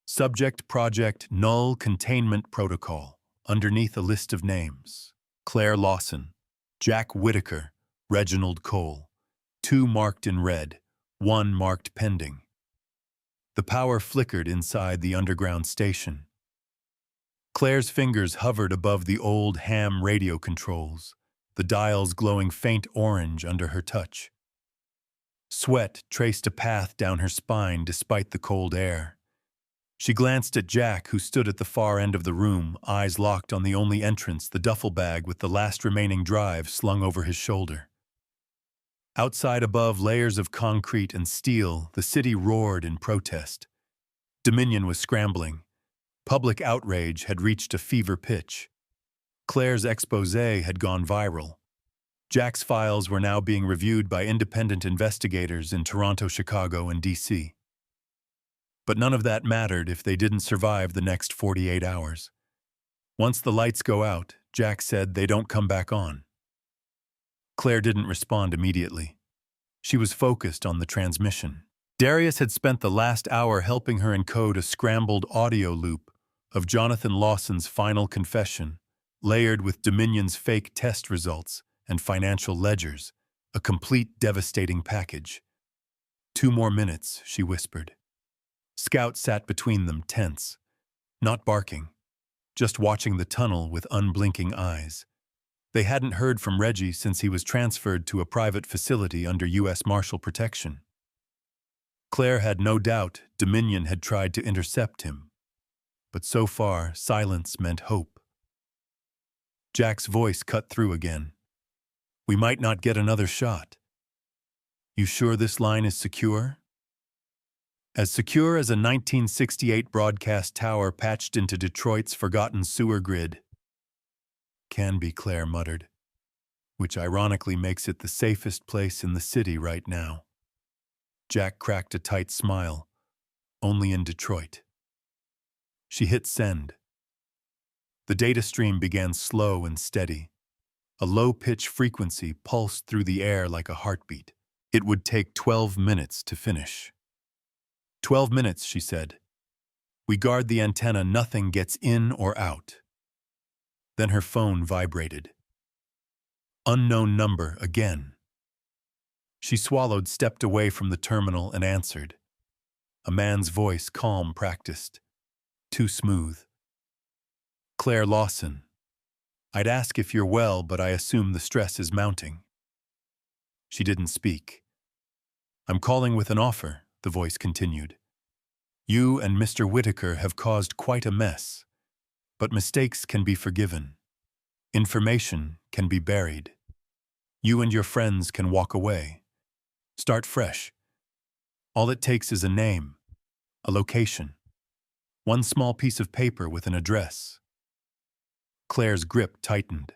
Subject Project Null Containment Protocol, underneath a list of names. Claire Lawson, Jack Whitaker, Reginald Cole. 2 marked in red, 1 marked pending. The power flickered inside the underground station. Claire's fingers hovered above the old ham radio controls, the dials glowing faint orange under her touch. Sweat traced a path down her spine despite the cold air. She glanced at Jack, who stood at the far end of the room, eyes locked on the only entrance, the duffel bag with the last remaining drive slung over his shoulder. Outside, above layers of concrete and steel, the city roared in protest. Dominion was scrambling. Public outrage had reached a fever pitch. Claire's exposé had gone viral. Jack's files were now being reviewed by independent investigators in Toronto, Chicago, and D.C. But none of that mattered if they didn't survive the next 48 hours. Once the lights go out, Jack said, they don't come back on. Claire didn't respond immediately. She was focused on the transmission. Darius had spent the last hour helping her encode a scrambled audio loop of Jonathan Lawson's final confession, layered with Dominion's fake test results and financial ledgers, a complete devastating package. 2 more minutes, she whispered. Scout sat between them, tense, not barking, just watching the tunnel with unblinking eyes. They hadn't heard from Reggie since he was transferred to a private facility under U.S. Marshal protection. Claire had no doubt Dominion had tried to intercept him, but so far silence meant hope. Jack's voice cut through again. We might not get another shot. You sure this line is secure? As secure as a 1968 broadcast tower patched into Detroit's forgotten sewer grid. Can be, Claire muttered, which ironically makes it the safest place in the city right now. Jack cracked a tight smile. Only in Detroit. She hit send. The data stream began slow and steady. A low-pitch frequency pulsed through the air like a heartbeat. It would take 12 minutes to finish. 12 minutes, she said. We guard the antenna, nothing gets in or out. Then her phone vibrated. Unknown number again. She swallowed, stepped away from the terminal, and answered. A man's voice, calm, practiced. Too smooth. Claire Lawson. I'd ask if you're well, but I assume the stress is mounting. She didn't speak. I'm calling with an offer, the voice continued. You and Mr. Whitaker have caused quite a mess, but mistakes can be forgiven. Information can be buried. You and your friends can walk away. Start fresh. All it takes is a name, a location, one small piece of paper with an address. Claire's grip tightened.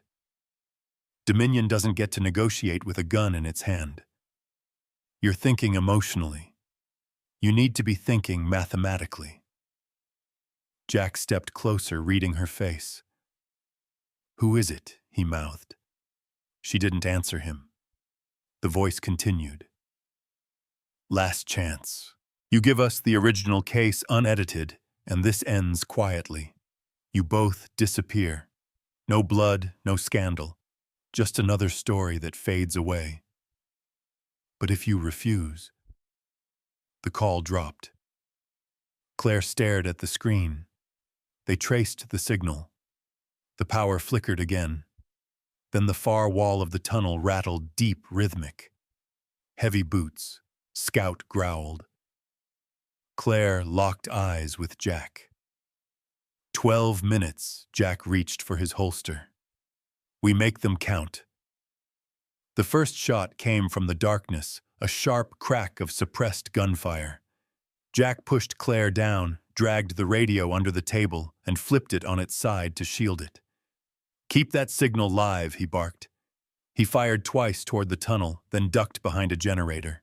Dominion doesn't get to negotiate with a gun in its hand. You're thinking emotionally. You need to be thinking mathematically. Jack stepped closer, reading her face. Who is it? He mouthed. She didn't answer him. The voice continued. Last chance. You give us the original case unedited, and this ends quietly. You both disappear. No blood, no scandal. Just another story that fades away. But if you refuse... The call dropped. Claire stared at the screen. They traced the signal. The power flickered again. Then the far wall of the tunnel rattled deep, rhythmic. Heavy boots. Scout growled. Claire locked eyes with Jack. 12 minutes, Jack reached for his holster. We make them count. The first shot came from the darkness, a sharp crack of suppressed gunfire. Jack pushed Claire down, dragged the radio under the table, and flipped it on its side to shield it. Keep that signal live, he barked. He fired twice toward the tunnel, then ducked behind a generator.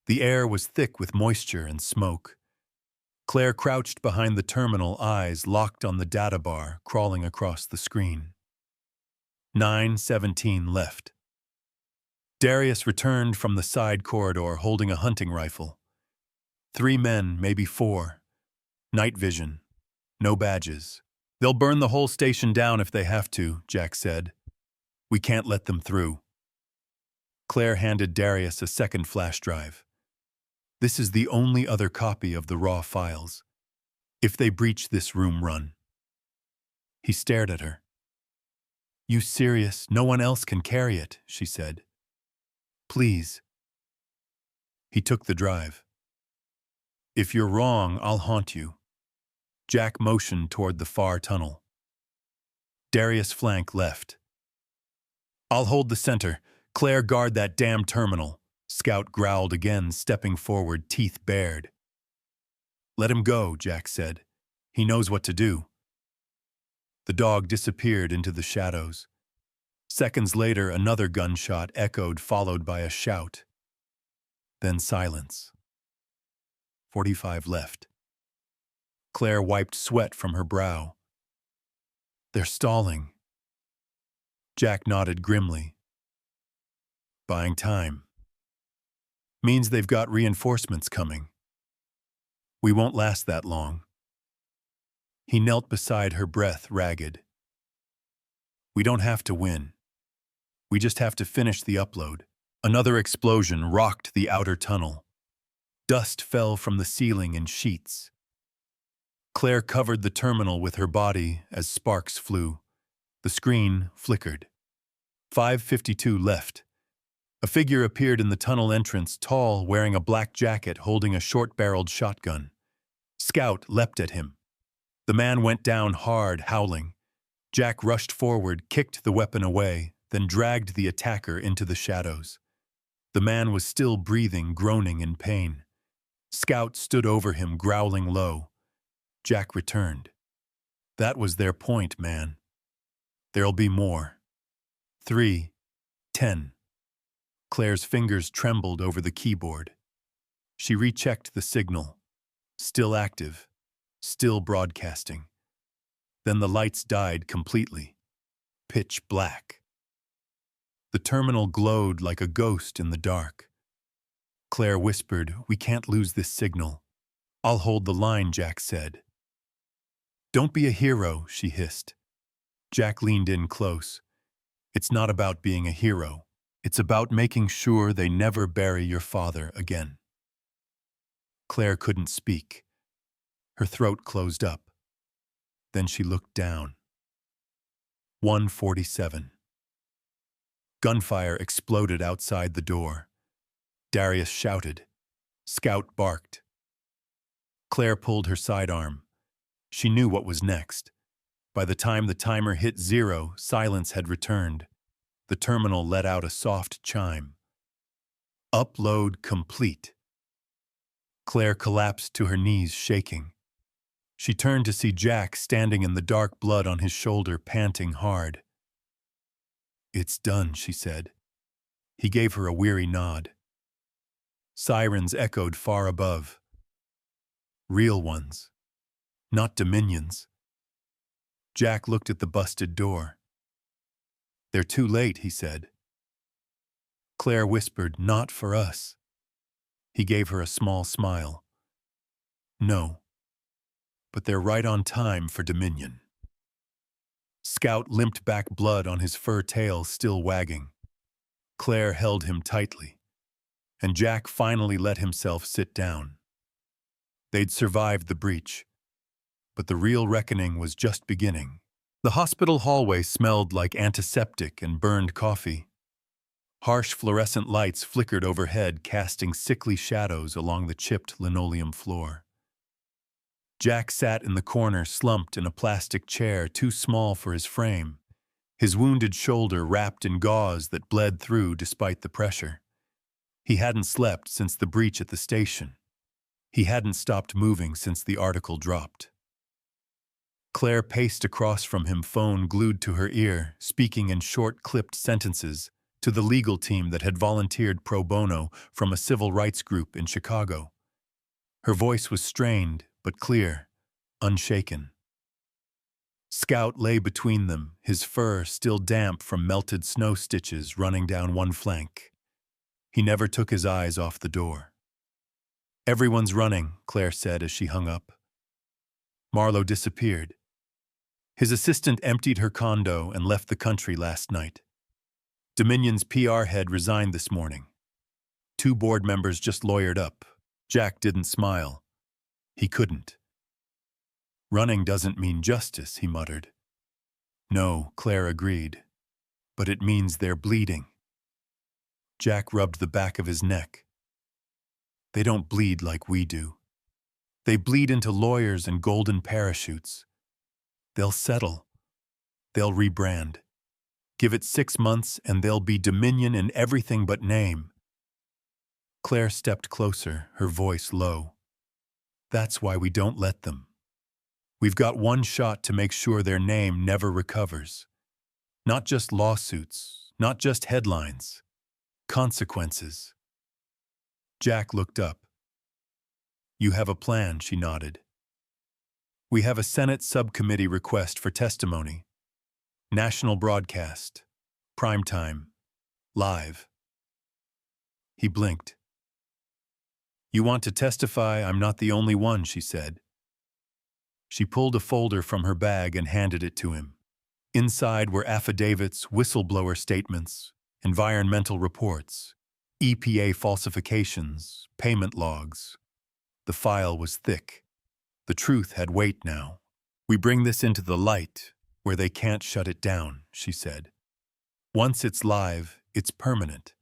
The air was thick with moisture and smoke. Claire crouched behind the terminal, eyes locked on the data bar crawling across the screen. 9:17 left. Darius returned from the side corridor holding a hunting rifle. 3 men, maybe 4. Night vision. No badges. They'll burn the whole station down if they have to, Jack said. We can't let them through. Claire handed Darius a second flash drive. This is the only other copy of the raw files. If they breach this room, run. He stared at her. You serious? No one else can carry it, she said. Please. He took the drive. If you're wrong, I'll haunt you. Jack motioned toward the far tunnel. Darius flank left. I'll hold the center. Claire, guard that damn terminal. Scout growled again, stepping forward, teeth bared. Let him go, Jack said. He knows what to do. The dog disappeared into the shadows. Seconds later, another gunshot echoed, followed by a shout. Then silence. 45 left. Claire wiped sweat from her brow. They're stalling. Jack nodded grimly. Buying time. Means they've got reinforcements coming. We won't last that long. He knelt beside her, breath ragged. We don't have to win. We just have to finish the upload. Another explosion rocked the outer tunnel. Dust fell from the ceiling in sheets. Claire covered the terminal with her body as sparks flew. The screen flickered. 5:52 left. A figure appeared in the tunnel entrance, tall, wearing a black jacket, holding a short-barreled shotgun. Scout leapt at him. The man went down hard, howling. Jack rushed forward, kicked the weapon away, then dragged the attacker into the shadows. The man was still breathing, groaning in pain. Scout stood over him, growling low. Jack returned. That was their point, man. There'll be more. 3, 10. Claire's fingers trembled over the keyboard. She rechecked the signal. Still active. Still broadcasting. Then the lights died completely. Pitch black. The terminal glowed like a ghost in the dark. Claire whispered, "We can't lose this signal." "I'll hold the line," Jack said. "Don't be a hero," she hissed. Jack leaned in close. "It's not about being a hero. It's about making sure they never bury your father again." Claire couldn't speak. Her throat closed up. Then she looked down. 1:47. Gunfire exploded outside the door. Darius shouted. Scout barked. Claire pulled her sidearm. She knew what was next. By the time the timer hit 0, silence had returned. The terminal let out a soft chime. Upload complete. Claire collapsed to her knees, shaking. She turned to see Jack standing in the dark, blood on his shoulder, panting hard. "It's done," she said. He gave her a weary nod. Sirens echoed far above. Real ones, not Dominions. Jack looked at the busted door. "They're too late," he said. Claire whispered, "Not for us." He gave her a small smile. "No, but they're right on time for Dominion." Scout limped back, blood on his fur tail still wagging. Claire held him tightly, and Jack finally let himself sit down. They'd survived the breach, but the real reckoning was just beginning. The hospital hallway smelled like antiseptic and burned coffee. Harsh fluorescent lights flickered overhead, casting sickly shadows along the chipped linoleum floor. Jack sat in the corner, slumped in a plastic chair too small for his frame, his wounded shoulder wrapped in gauze that bled through despite the pressure. He hadn't slept since the breach at the station. He hadn't stopped moving since the article dropped. Claire paced across from him, phone glued to her ear, speaking in short, clipped sentences to the legal team that had volunteered pro bono from a civil rights group in Chicago. Her voice was strained, but clear, unshaken. Scout lay between them, his fur still damp from melted snow stitches running down one flank. He never took his eyes off the door. "Everyone's running," Claire said as she hung up. Marlowe disappeared. His assistant emptied her condo and left the country last night. Dominion's PR head resigned this morning. 2 board members just lawyered up. Jack didn't smile. He couldn't. "Running doesn't mean justice," he muttered. "No," Claire agreed. "But it means they're bleeding." Jack rubbed the back of his neck. "They don't bleed like we do. They bleed into lawyers and golden parachutes. They'll settle. They'll rebrand. Give it 6 months and they'll be Dominion in everything but name. Claire stepped closer, her voice low. That's why we don't let them. We've got one shot to make sure their name never recovers. Not just lawsuits, not just headlines. Consequences. Jack looked up. You have a plan, she nodded. We have a Senate subcommittee request for testimony. National broadcast. Primetime. Live. He blinked. You want to testify I'm not the only one, she said. She pulled a folder from her bag and handed it to him. Inside were affidavits, whistleblower statements, environmental reports, EPA falsifications, payment logs. The file was thick. The truth had weight now. We bring this into the light, where they can't shut it down, she said. Once it's live, it's permanent.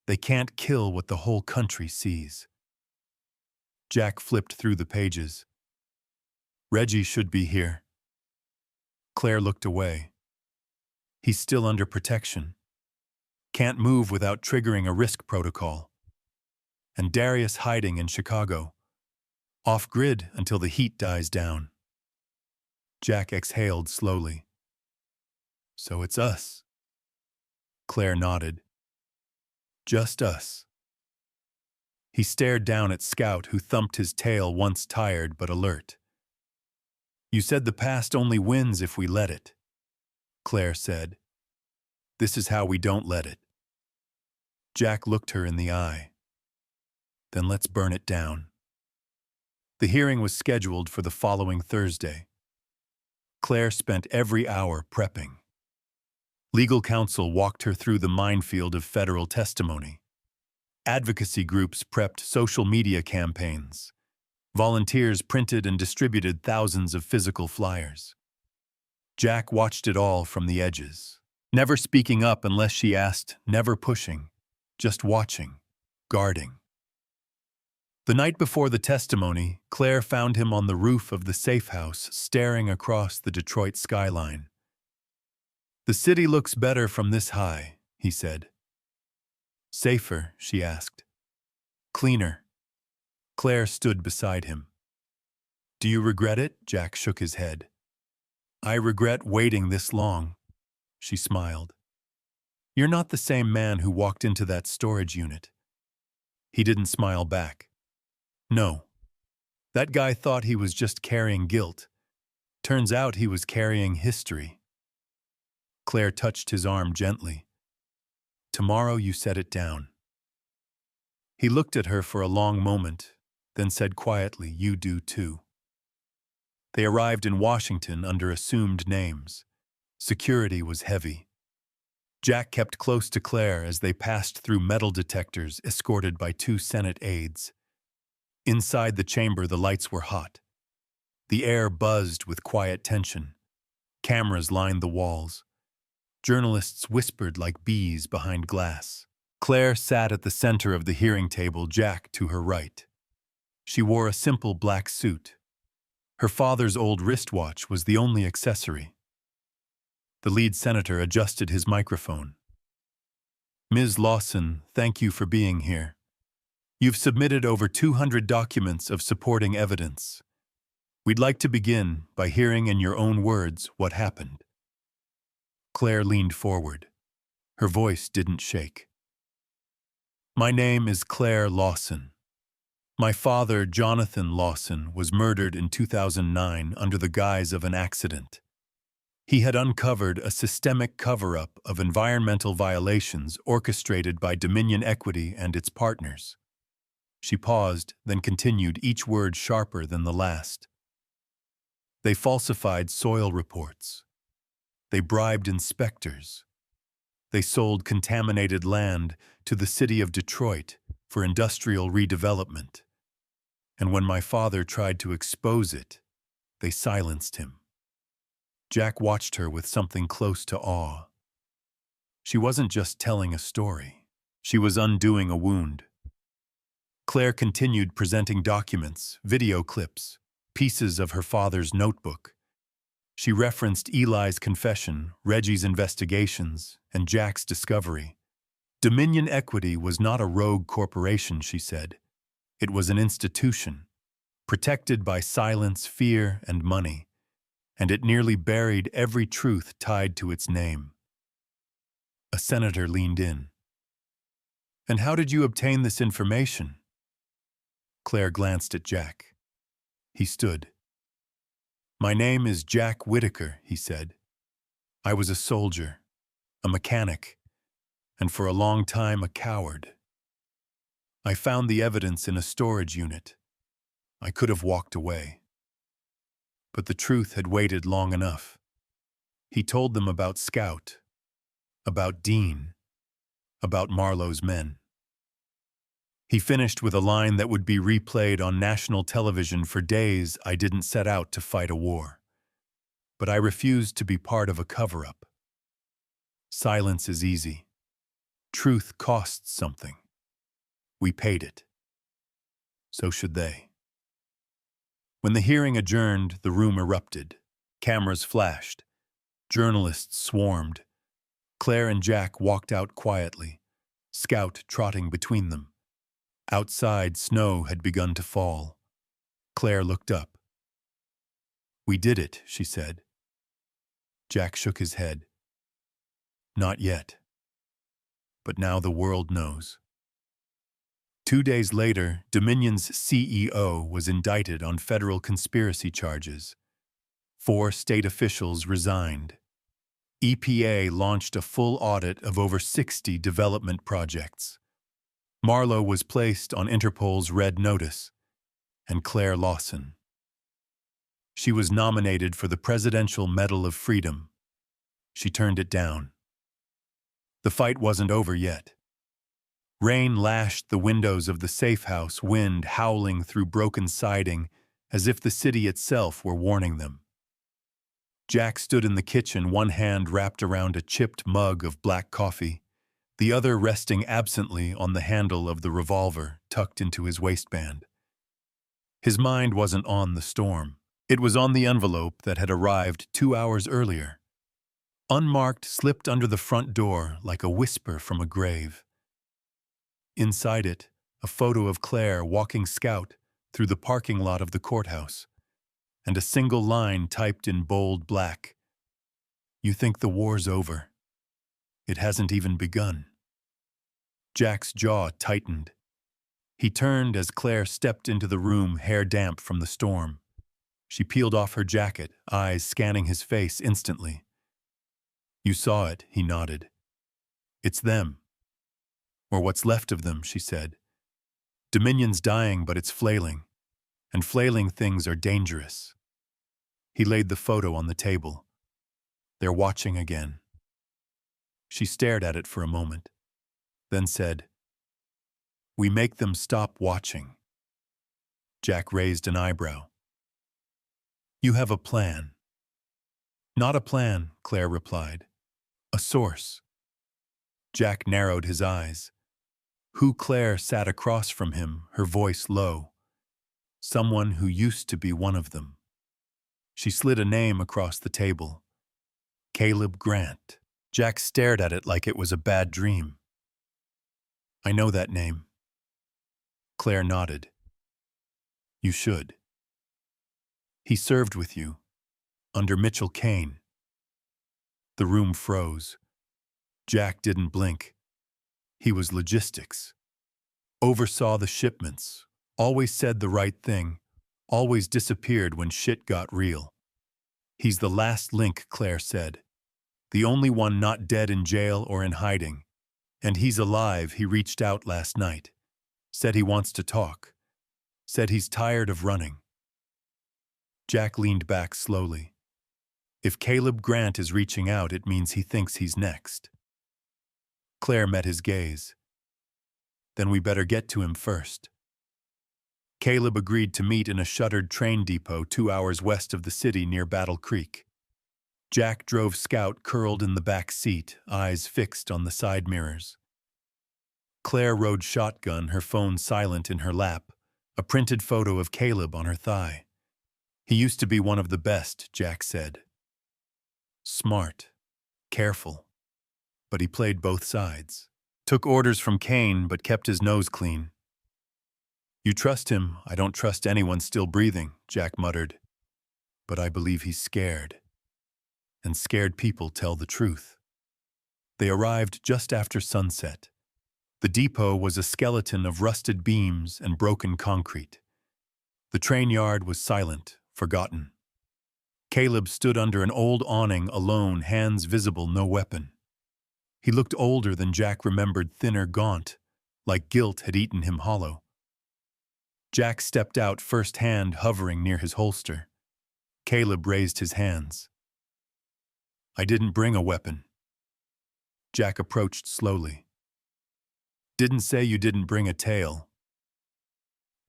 They can't kill what the whole country sees. Jack flipped through the pages. Reggie should be here. Claire looked away. He's still under protection. Can't move without triggering a risk protocol. And Darius hiding in Chicago. Off-grid until the heat dies down. Jack exhaled slowly. So it's us. Claire nodded. Just us. He stared down at Scout, who thumped his tail, once tired but alert. You said the past only wins if we let it, Claire said. This is how we don't let it. Jack looked her in the eye. Then let's burn it down. The hearing was scheduled for the following Thursday. Claire spent every hour prepping. Legal counsel walked her through the minefield of federal testimony. Advocacy groups prepped social media campaigns. Volunteers printed and distributed thousands of physical flyers. Jack watched it all from the edges, never speaking up unless she asked, never pushing, just watching, guarding. The night before the testimony, Claire found him on the roof of the safe house, staring across the Detroit skyline. The city looks better from this high, he said. Safer, she asked. Cleaner. Claire stood beside him. Do you regret it? Jack shook his head. I regret waiting this long, she smiled. You're not the same man who walked into that storage unit. He didn't smile back. No. That guy thought he was just carrying guilt. Turns out he was carrying history. Claire touched his arm gently. Tomorrow you set it down. He looked at her for a long moment, then said quietly, you do too. They arrived in Washington under assumed names. Security was heavy. Jack kept close to Claire as they passed through metal detectors escorted by 2 Senate aides. Inside the chamber, the lights were hot. The air buzzed with quiet tension. Cameras lined the walls. Journalists whispered like bees behind glass. Claire sat at the center of the hearing table, Jack to her right. She wore a simple black suit. Her father's old wristwatch was the only accessory. The lead senator adjusted his microphone. Ms. Lawson, thank you for being here. You've submitted over 200 documents of supporting evidence. We'd like to begin by hearing in your own words what happened. Claire leaned forward. Her voice didn't shake. My name is Claire Lawson. My father, Jonathan Lawson, was murdered in 2009 under the guise of an accident. He had uncovered a systemic cover-up of environmental violations orchestrated by Dominion Equity and its partners. She paused, then continued, each word sharper than the last. They falsified soil reports. They bribed inspectors. They sold contaminated land to the city of Detroit for industrial redevelopment. And when my father tried to expose it, they silenced him. Jack watched her with something close to awe. She wasn't just telling a story. She was undoing a wound. Claire continued presenting documents, video clips, pieces of her father's notebook. She referenced Eli's confession, Reggie's investigations, and Jack's discovery. Dominion Equity was not a rogue corporation, she said. It was an institution, protected by silence, fear, and money, and it nearly buried every truth tied to its name. A senator leaned in. "And how did you obtain this information?" Claire glanced at Jack. He stood. "My name is Jack Whitaker," he said. "I was a soldier, a mechanic, and for a long time a coward. I found the evidence in a storage unit. I could have walked away. But the truth had waited long enough. He told them about Scout, about Dean, about Marlowe's men. He finished with a line that would be replayed on national television for days. I didn't set out to fight a war, but I refused to be part of a cover-up. Silence is easy. Truth costs something. We paid it. So should they." When the hearing adjourned, the room erupted. Cameras flashed. Journalists swarmed. Claire and Jack walked out quietly, Scout trotting between them. Outside, snow had begun to fall. Claire looked up. "We did it," she said. Jack shook his head. "Not yet. But now the world knows." 2 days later, Dominion's CEO was indicted on federal conspiracy charges. 4 state officials resigned. EPA launched a full audit of over 60 development projects. Marlowe was placed on Interpol's Red Notice, and Claire Lawson. She was nominated for the Presidential Medal of Freedom. She turned it down. The fight wasn't over yet. Rain lashed the windows of the safe house, wind howling through broken siding, as if the city itself were warning them. Jack stood in the kitchen, one hand wrapped around a chipped mug of black coffee, the other resting absently on the handle of the revolver tucked into his waistband. His mind wasn't on the storm. It was on the envelope that had arrived 2 hours earlier. Unmarked, slipped under the front door like a whisper from a grave. Inside it, a photo of Claire walking Scout through the parking lot of the courthouse, and a single line typed in bold black. "You think the war's over. It hasn't even begun." Jack's jaw tightened. He turned as Claire stepped into the room, hair damp from the storm. She peeled off her jacket, eyes scanning his face instantly. "You saw it," he nodded. "It's them. Or what's left of them," she said. "Dominion's dying, but it's flailing. And flailing things are dangerous." He laid the photo on the table. "They're watching again." She stared at it for a moment, then said, "We make them stop watching." Jack raised an eyebrow. "You have a plan." "Not a plan," Claire replied. "A source." Jack narrowed his eyes. Who Claire sat across from him, her voice low. Someone who used to be one of them. She slid a name across the table. Caleb Grant. Jack stared at it like it was a bad dream. "I know that name." Claire nodded. "You should. He served with you, under Mitchell Kane." The room froze. Jack didn't blink. He was logistics. Oversaw the shipments, always said the right thing, always disappeared when shit got real. "He's the last link," Claire said. "The only one not dead in jail or in hiding. And he's alive." He reached out last night. Said he wants to talk. Said he's tired of running. Jack leaned back slowly. If Caleb Grant is reaching out, it means he thinks he's next. Claire met his gaze. "Then we better get to him first." Caleb agreed to meet in a shuttered train depot 2 hours west of the city near Battle Creek. Jack drove Scout curled in the back seat, eyes fixed on the side mirrors. Claire rode shotgun, her phone silent in her lap, a printed photo of Caleb on her thigh. He used to be one of the best, Jack said. Smart, careful, but he played both sides. Took orders from Kane, but kept his nose clean. You trust him, I don't trust anyone still breathing, Jack muttered. But I believe he's scared. And scared people tell the truth. They arrived just after sunset. The depot was a skeleton of rusted beams and broken concrete. The train yard was silent, forgotten. Caleb stood under an old awning alone, hands visible, no weapon. He looked older than Jack remembered, thinner, gaunt, like guilt had eaten him hollow. Jack stepped out, first hand hovering near his holster. Caleb raised his hands. I didn't bring a weapon. Jack approached slowly. Didn't say you didn't bring a tail.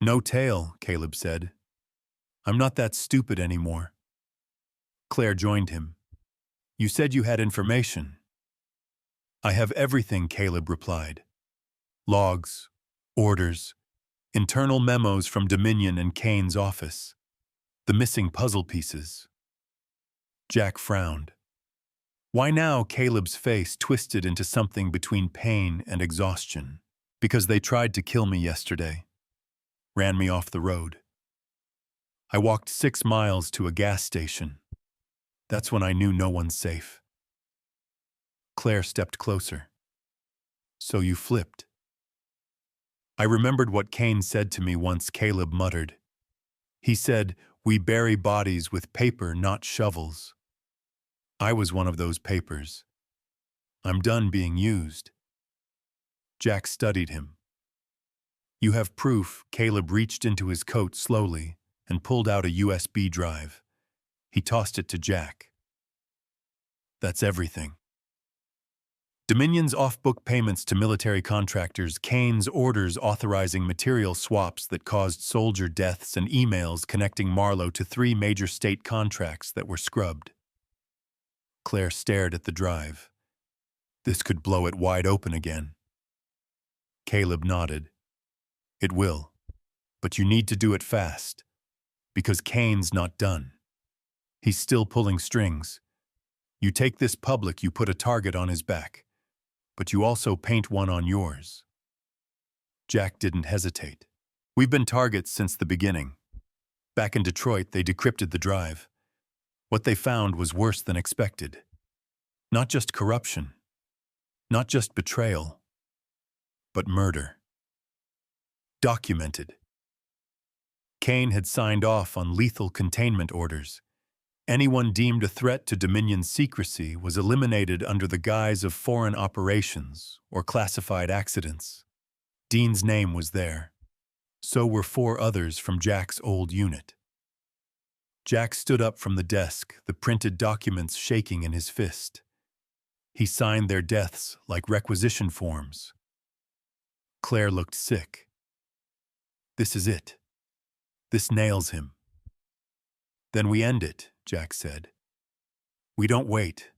No tail, Caleb said. I'm not that stupid anymore. Claire joined him. You said you had information. I have everything, Caleb replied. Logs, orders, internal memos from Dominion and Kane's office. The missing puzzle pieces. Jack frowned. Why now? Caleb's face twisted into something between pain and exhaustion. Because they tried to kill me yesterday. Ran me off the road. I walked 6 miles to a gas station. That's when I knew no one's safe. Claire stepped closer. So you flipped. I remembered what Kane said to me once, Caleb muttered. He said, we bury bodies with paper, not shovels. I was one of those papers. I'm done being used. Jack studied him. You have proof. Caleb reached into his coat slowly and pulled out a USB drive. He tossed it to Jack. That's everything. Dominion's off-book payments to military contractors, Kane's orders authorizing material swaps that caused soldier deaths, and emails connecting Marlowe to 3 major state contracts that were scrubbed. Claire stared at the drive. This could blow it wide open again. Caleb nodded. It will, but you need to do it fast, because Kane's not done. He's still pulling strings. You take this public, you put a target on his back. But you also paint one on yours. Jack didn't hesitate. We've been targets since the beginning. Back in Detroit, they decrypted the drive. What they found was worse than expected. Not just corruption, not just betrayal, but murder. Documented. Kane had signed off on lethal containment orders. Anyone deemed a threat to Dominion's secrecy was eliminated under the guise of foreign operations or classified accidents. Dean's name was there. So were 4 others from Jack's old unit. Jack stood up from the desk, the printed documents shaking in his fist. He signed their deaths like requisition forms. Claire looked sick. This is it. This nails him. Then we end it, Jack said. We don't wait.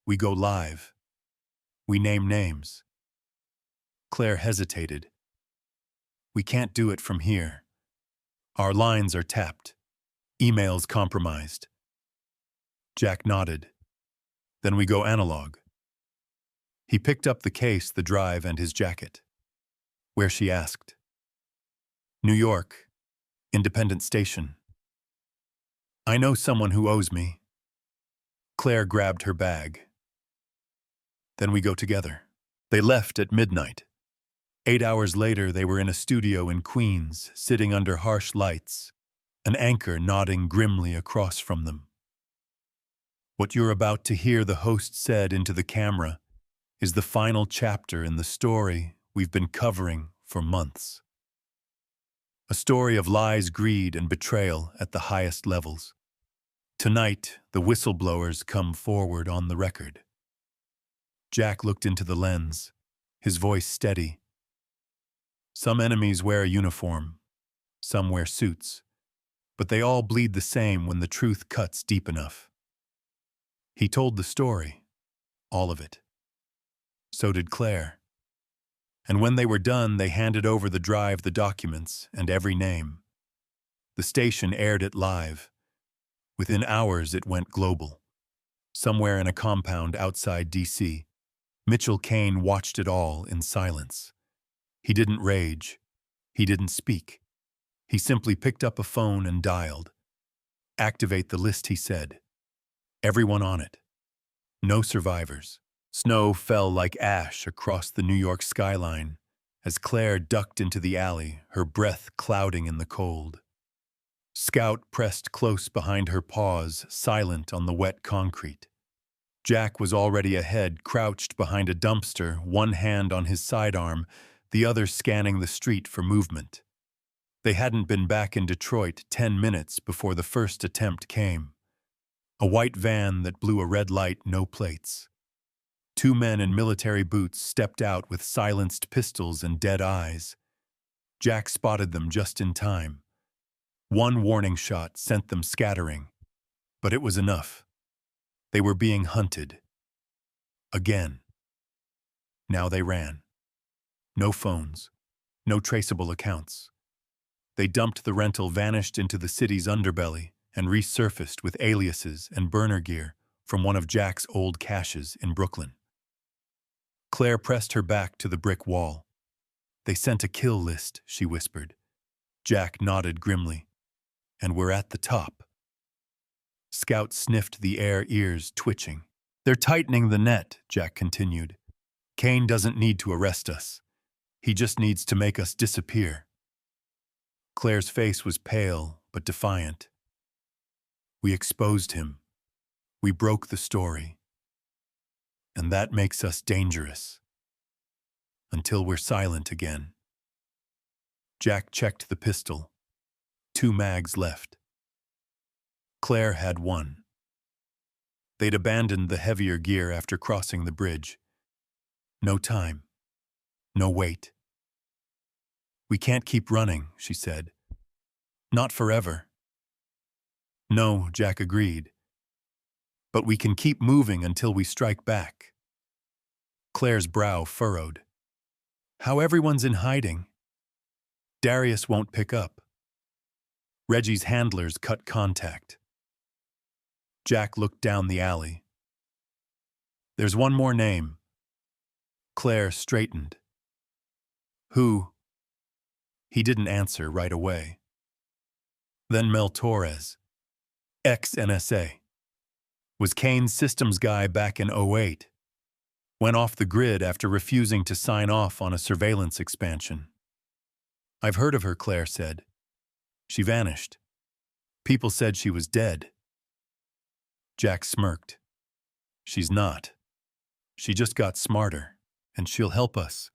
We go live. We name names. Claire hesitated. We can't do it from here. Our lines are tapped. Emails compromised. Jack nodded. Then we go analog. He picked up the case, the drive, and his jacket. Where, she asked. New York, Independent Station. I know someone who owes me. Claire grabbed her bag. Then we go together. They left at midnight. 8 hours later, they were in a studio in Queens, sitting under harsh lights, an anchor nodding grimly across from them. What you're about to hear, the host said into the camera, is the final chapter in the story we've been covering for months. A story of lies, greed, and betrayal at the highest levels. Tonight, the whistleblowers come forward on the record. Jack looked into the lens, his voice steady. Some enemies wear a uniform, some wear suits, but they all bleed the same when the truth cuts deep enough. He told the story, all of it. So did Claire. And when they were done, they handed over the drive the documents and every name. The station aired it live. Within hours, it went global. Somewhere in a compound outside D.C., Mitchell Kane watched it all in silence. He didn't rage. He didn't speak. He simply picked up a phone and dialed. "Activate the list," he said. "Everyone on it. No survivors." Snow fell like ash across the New York skyline as Claire ducked into the alley, her breath clouding in the cold. Scout pressed close behind her paws, silent on the wet concrete. Jack was already ahead, crouched behind a dumpster, one hand on his sidearm, the other scanning the street for movement. They hadn't been back in Detroit 10 minutes before the first attempt came. A white van that blew a red light, no plates. Two men in military boots stepped out with silenced pistols and dead eyes. Jack spotted them just in time. One warning shot sent them scattering, but it was enough. They were being hunted. Again. Now they ran. No phones. No traceable accounts. They dumped the rental, vanished into the city's underbelly, and resurfaced with aliases and burner gear from one of Jack's old caches in Brooklyn. Claire pressed her back to the brick wall. "They sent a kill list," she whispered. Jack nodded grimly. "And we're at the top." Scout sniffed the air, ears twitching. "They're tightening the net," Jack continued. "Kane doesn't need to arrest us. He just needs to make us disappear." Claire's face was pale but defiant. "We exposed him. We broke the story. And that makes us dangerous. Until we're silent again." Jack checked the pistol. 2 mags left. Claire had 1. They'd abandoned the heavier gear after crossing the bridge. No time. No wait. "We can't keep running," she said. "Not forever." "No," Jack agreed. "But we can keep moving until we strike back." Claire's brow furrowed. "How everyone's in hiding?" "Darius won't pick up." Reggie's handlers cut contact. Jack looked down the alley. "There's one more name." Claire straightened. "Who?" He didn't answer right away. Then Mel Torres, ex-NSA. Was Kane's systems guy back in '08. Went off the grid after refusing to sign off on a surveillance expansion. "I've heard of her," Claire said. "She vanished. People said she was dead." Jack smirked. "She's not. She just got smarter, and she'll help us.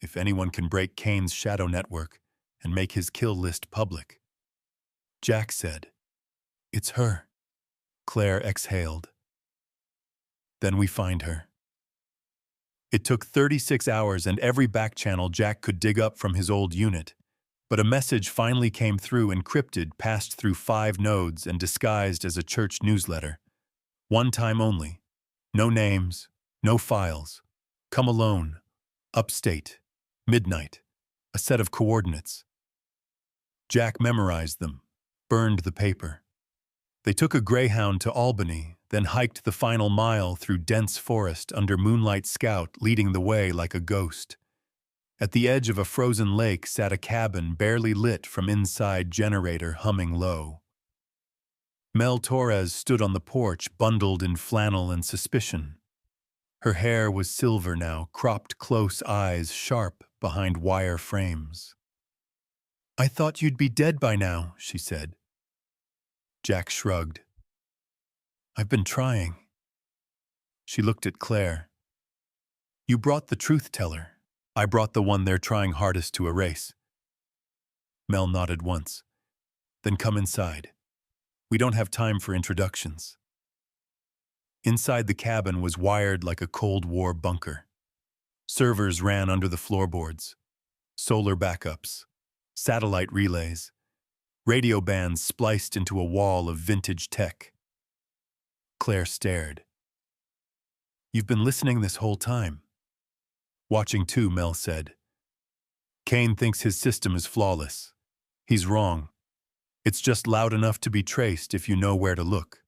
If anyone can break Kane's shadow network and make his kill list public." Jack said, "It's her." Claire exhaled. "Then we find her." It took 36 hours and every back channel Jack could dig up from his old unit, but a message finally came through, encrypted, passed through 5 nodes and disguised as a church newsletter. One time only. No names, no files. Come alone. Upstate. Midnight. A set of coordinates. Jack memorized them, burned the paper. They took a Greyhound to Albany, then hiked the final mile through dense forest under Moonlight Scout leading the way like a ghost. At the edge of a frozen lake sat a cabin barely lit from inside, generator humming low. Mel Torres stood on the porch, bundled in flannel and suspicion. Her hair was silver now, cropped close, eyes sharp behind wire frames. "I thought you'd be dead by now," she said. Jack shrugged. "I've been trying." She looked at Claire. "You brought the truth teller. I brought the one they're trying hardest to erase." Mel nodded once. "Then come inside. We don't have time for introductions." Inside the cabin was wired like a Cold War bunker. Servers ran under the floorboards. Solar backups. Satellite relays. Radio bands spliced into a wall of vintage tech. Claire stared. "You've been listening this whole time." Watching too, Mel said. Kane thinks his system is flawless. He's wrong. It's just loud enough to be traced if you know where to look.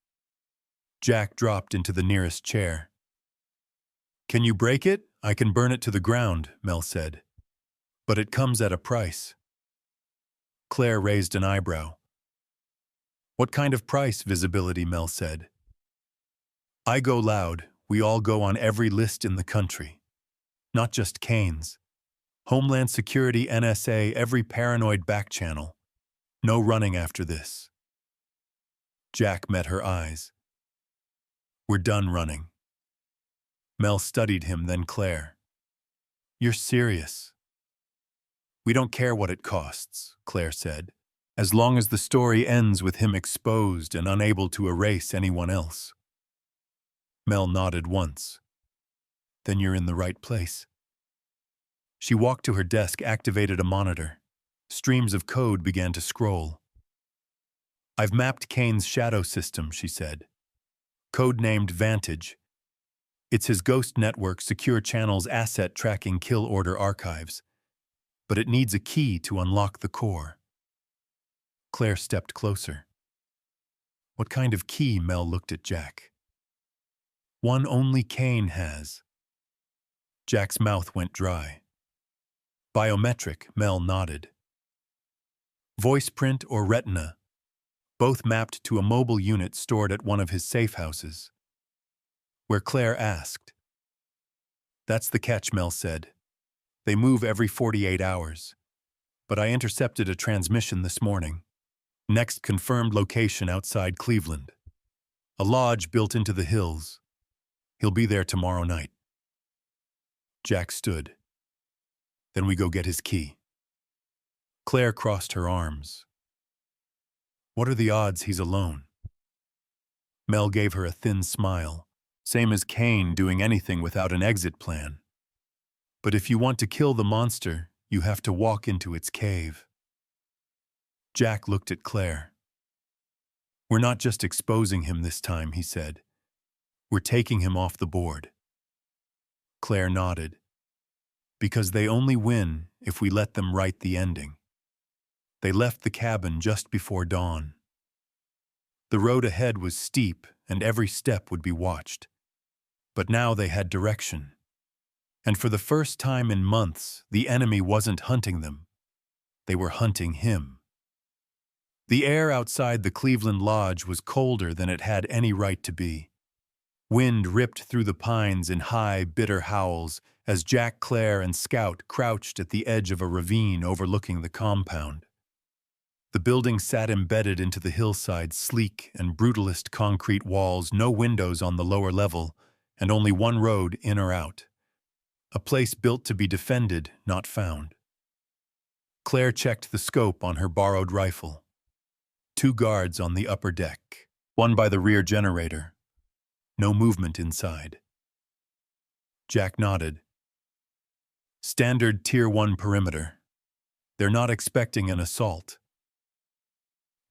Jack dropped into the nearest chair. Can you break it? I can burn it to the ground, Mel said. But it comes at a price. Claire raised an eyebrow. What kind of price, visibility, Mel said. I go loud. We all go on every list in the country. Not just Kane's. Homeland Security, NSA, every paranoid back channel. No running after this. Jack met her eyes. We're done running. Mel studied him, then Claire. You're serious. We don't care what it costs, Claire said, as long as the story ends with him exposed and unable to erase anyone else. Mel nodded once. Then you're in the right place. She walked to her desk, activated a monitor. Streams of code began to scroll. I've mapped Kane's shadow system, she said. Codenamed Vantage. It's his Ghost Network Secure Channels asset tracking kill order archives. But it needs a key to unlock the core. Claire stepped closer. What kind of key? Mel looked at Jack. One only Kane has. Jack's mouth went dry. Biometric, Mel nodded. Voice print or retina, both mapped to a mobile unit stored at one of his safe houses. Where Claire asked. That's the catch, Mel said. They move every 48 hours. But I intercepted a transmission this morning. Next confirmed location outside Cleveland. A lodge built into the hills. He'll be there tomorrow night. Jack stood. Then we go get his key. Claire crossed her arms. What are the odds he's alone? Mel gave her a thin smile, same as Kane doing anything without an exit plan. But if you want to kill the monster, you have to walk into its cave. Jack looked at Claire. We're not just exposing him this time, he said. We're taking him off the board. Claire nodded. Because they only win if we let them write the ending. They left the cabin just before dawn. The road ahead was steep and every step would be watched. But now they had direction. And for the first time in months, the enemy wasn't hunting them. They were hunting him. The air outside the Cleveland Lodge was colder than it had any right to be. Wind ripped through the pines in high, bitter howls as Jack, Claire, and Scout crouched at the edge of a ravine overlooking the compound. The building sat embedded into the hillside, sleek and brutalist concrete walls, no windows on the lower level, and only one road in or out. A place built to be defended, not found. Claire checked the scope on her borrowed rifle. 2 guards on the upper deck, one by the rear generator. No movement inside. Jack nodded. Standard Tier 1 perimeter. They're not expecting an assault.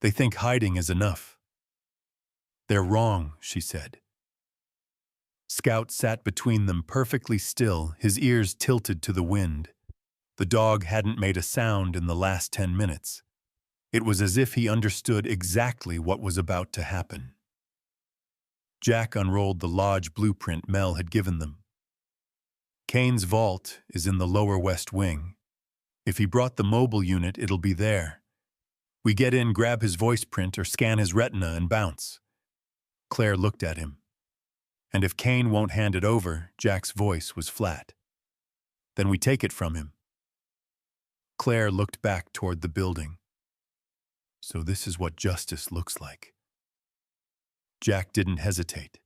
They think hiding is enough. They're wrong, she said. Scout sat between them perfectly still, his ears tilted to the wind. The dog hadn't made a sound in the last 10 minutes. It was as if he understood exactly what was about to happen. Jack unrolled the lodge blueprint Mel had given them. Kane's vault is in the lower west wing. If he brought the mobile unit, it'll be there. We get in, grab his voice print or scan his retina and bounce. Claire looked at him. And if Kane won't hand it over, Jack's voice was flat. Then we take it from him. Claire looked back toward the building. So this is what justice looks like. Jack didn't hesitate.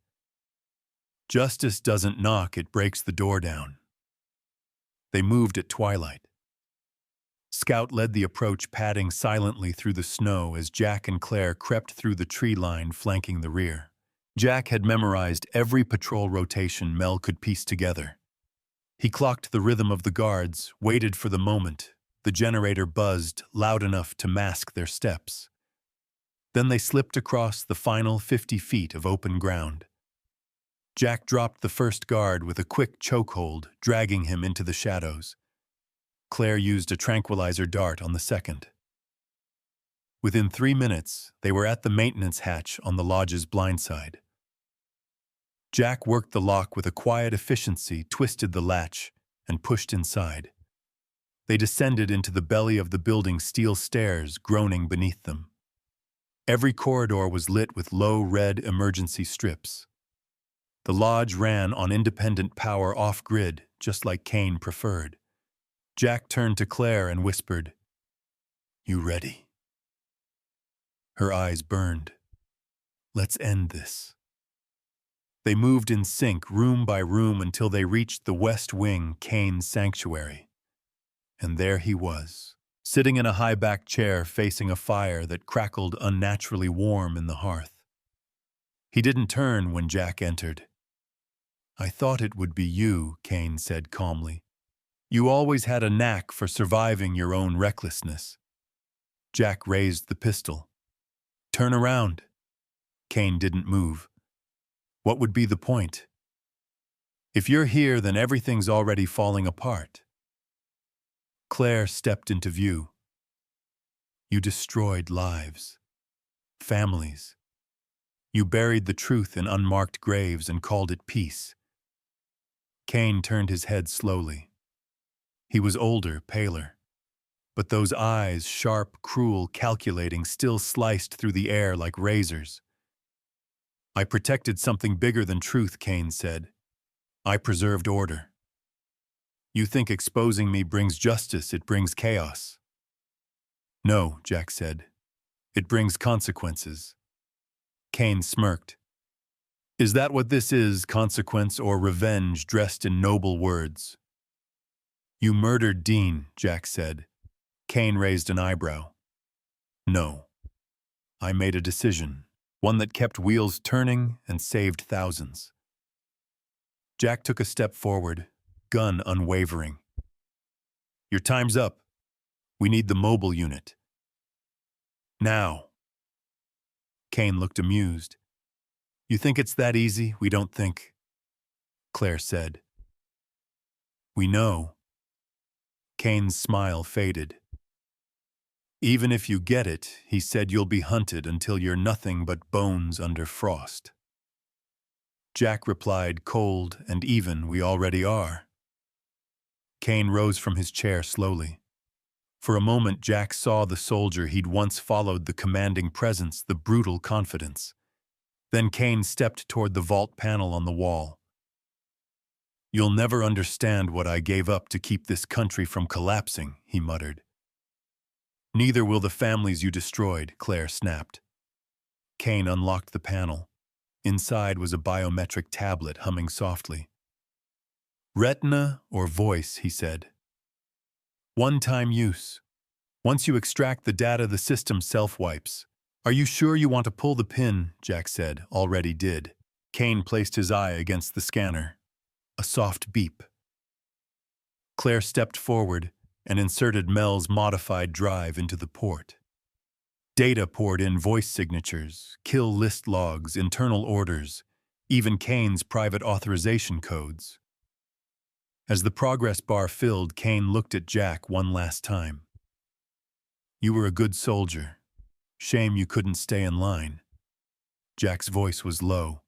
Justice doesn't knock, it breaks the door down. They moved at twilight. Scout led the approach, padding silently through the snow as Jack and Claire crept through the tree line flanking the rear. Jack had memorized every patrol rotation Mel could piece together. He clocked the rhythm of the guards, waited for the moment. The generator buzzed, loud enough to mask their steps. Then they slipped across the final 50 feet of open ground. Jack dropped the first guard with a quick chokehold, dragging him into the shadows. Claire used a tranquilizer dart on the second. Within 3 minutes, they were at the maintenance hatch on the lodge's blind side. Jack worked the lock with a quiet efficiency, twisted the latch, and pushed inside. They descended into the belly of the building's steel stairs, groaning beneath them. Every corridor was lit with low red emergency strips. The lodge ran on independent power off-grid, just like Kane preferred. Jack turned to Claire and whispered, "You ready?" Her eyes burned. "Let's end this." They moved in sync, room by room, until they reached the West Wing, Kane's sanctuary. And there he was, sitting in a high-backed chair facing a fire that crackled unnaturally warm in the hearth. He didn't turn when Jack entered. "I thought it would be you," Kane said calmly. "You always had a knack for surviving your own recklessness." Jack raised the pistol. "Turn around." Kane didn't move. What would be the point? If you're here, then everything's already falling apart. Claire stepped into view. You destroyed lives, families. You buried the truth in unmarked graves and called it peace. Kane turned his head slowly. He was older, paler. But those eyes, sharp, cruel, calculating, still sliced through the air like razors. "I protected something bigger than truth," Kane said. "I preserved order. You think exposing me brings justice, it brings chaos." "No," Jack said. "It brings consequences." Kane smirked. "Is that what this is, consequence or revenge dressed in noble words?" "You murdered Dean," Jack said. Kane raised an eyebrow. "No. I made a decision, one that kept wheels turning and saved thousands." Jack took a step forward, gun unwavering. "Your time's up. We need the mobile unit. Now." Kane looked amused. "You think it's that easy? We don't think." Claire said. "We know." Kane's smile faded. "Even if you get it," he said, "you'll be hunted until you're nothing but bones under frost." Jack replied, cold and even, "We already are." Kane rose from his chair slowly. For a moment, Jack saw the soldier he'd once followed, the commanding presence, the brutal confidence. Then Kane stepped toward the vault panel on the wall. "You'll never understand what I gave up to keep this country from collapsing," he muttered. "Neither will the families you destroyed," Claire snapped. Kane unlocked the panel. Inside was a biometric tablet humming softly. "Retina or voice," he said. "One-time use. Once you extract the data, the system self-wipes." "Are you sure you want to pull the pin?" Jack said. "Already did." Kane placed his eye against the scanner. A soft beep. Claire stepped forward and inserted Mel's modified drive into the port. Data poured in: voice signatures, kill list logs, internal orders, even Kane's private authorization codes. As the progress bar filled, Kane looked at Jack one last time. "You were a good soldier. Shame you couldn't stay in line." Jack's voice was low.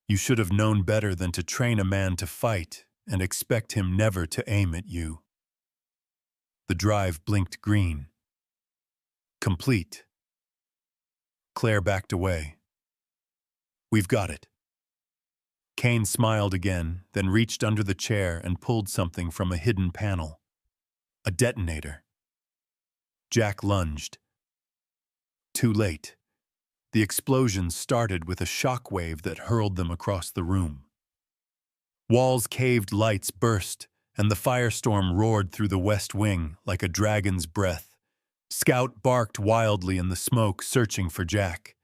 "You should have known better than to train a man to fight and expect him never to aim at you." The drive blinked green. "Complete." Claire backed away. "We've got it." Kane smiled again, then reached under the chair and pulled something from a hidden panel. A detonator. Jack lunged. Too late. The explosion started with a shockwave that hurled them across the room. Walls caved, lights burst, and the firestorm roared through the West Wing like a dragon's breath. Scout barked wildly in the smoke, searching for Jack.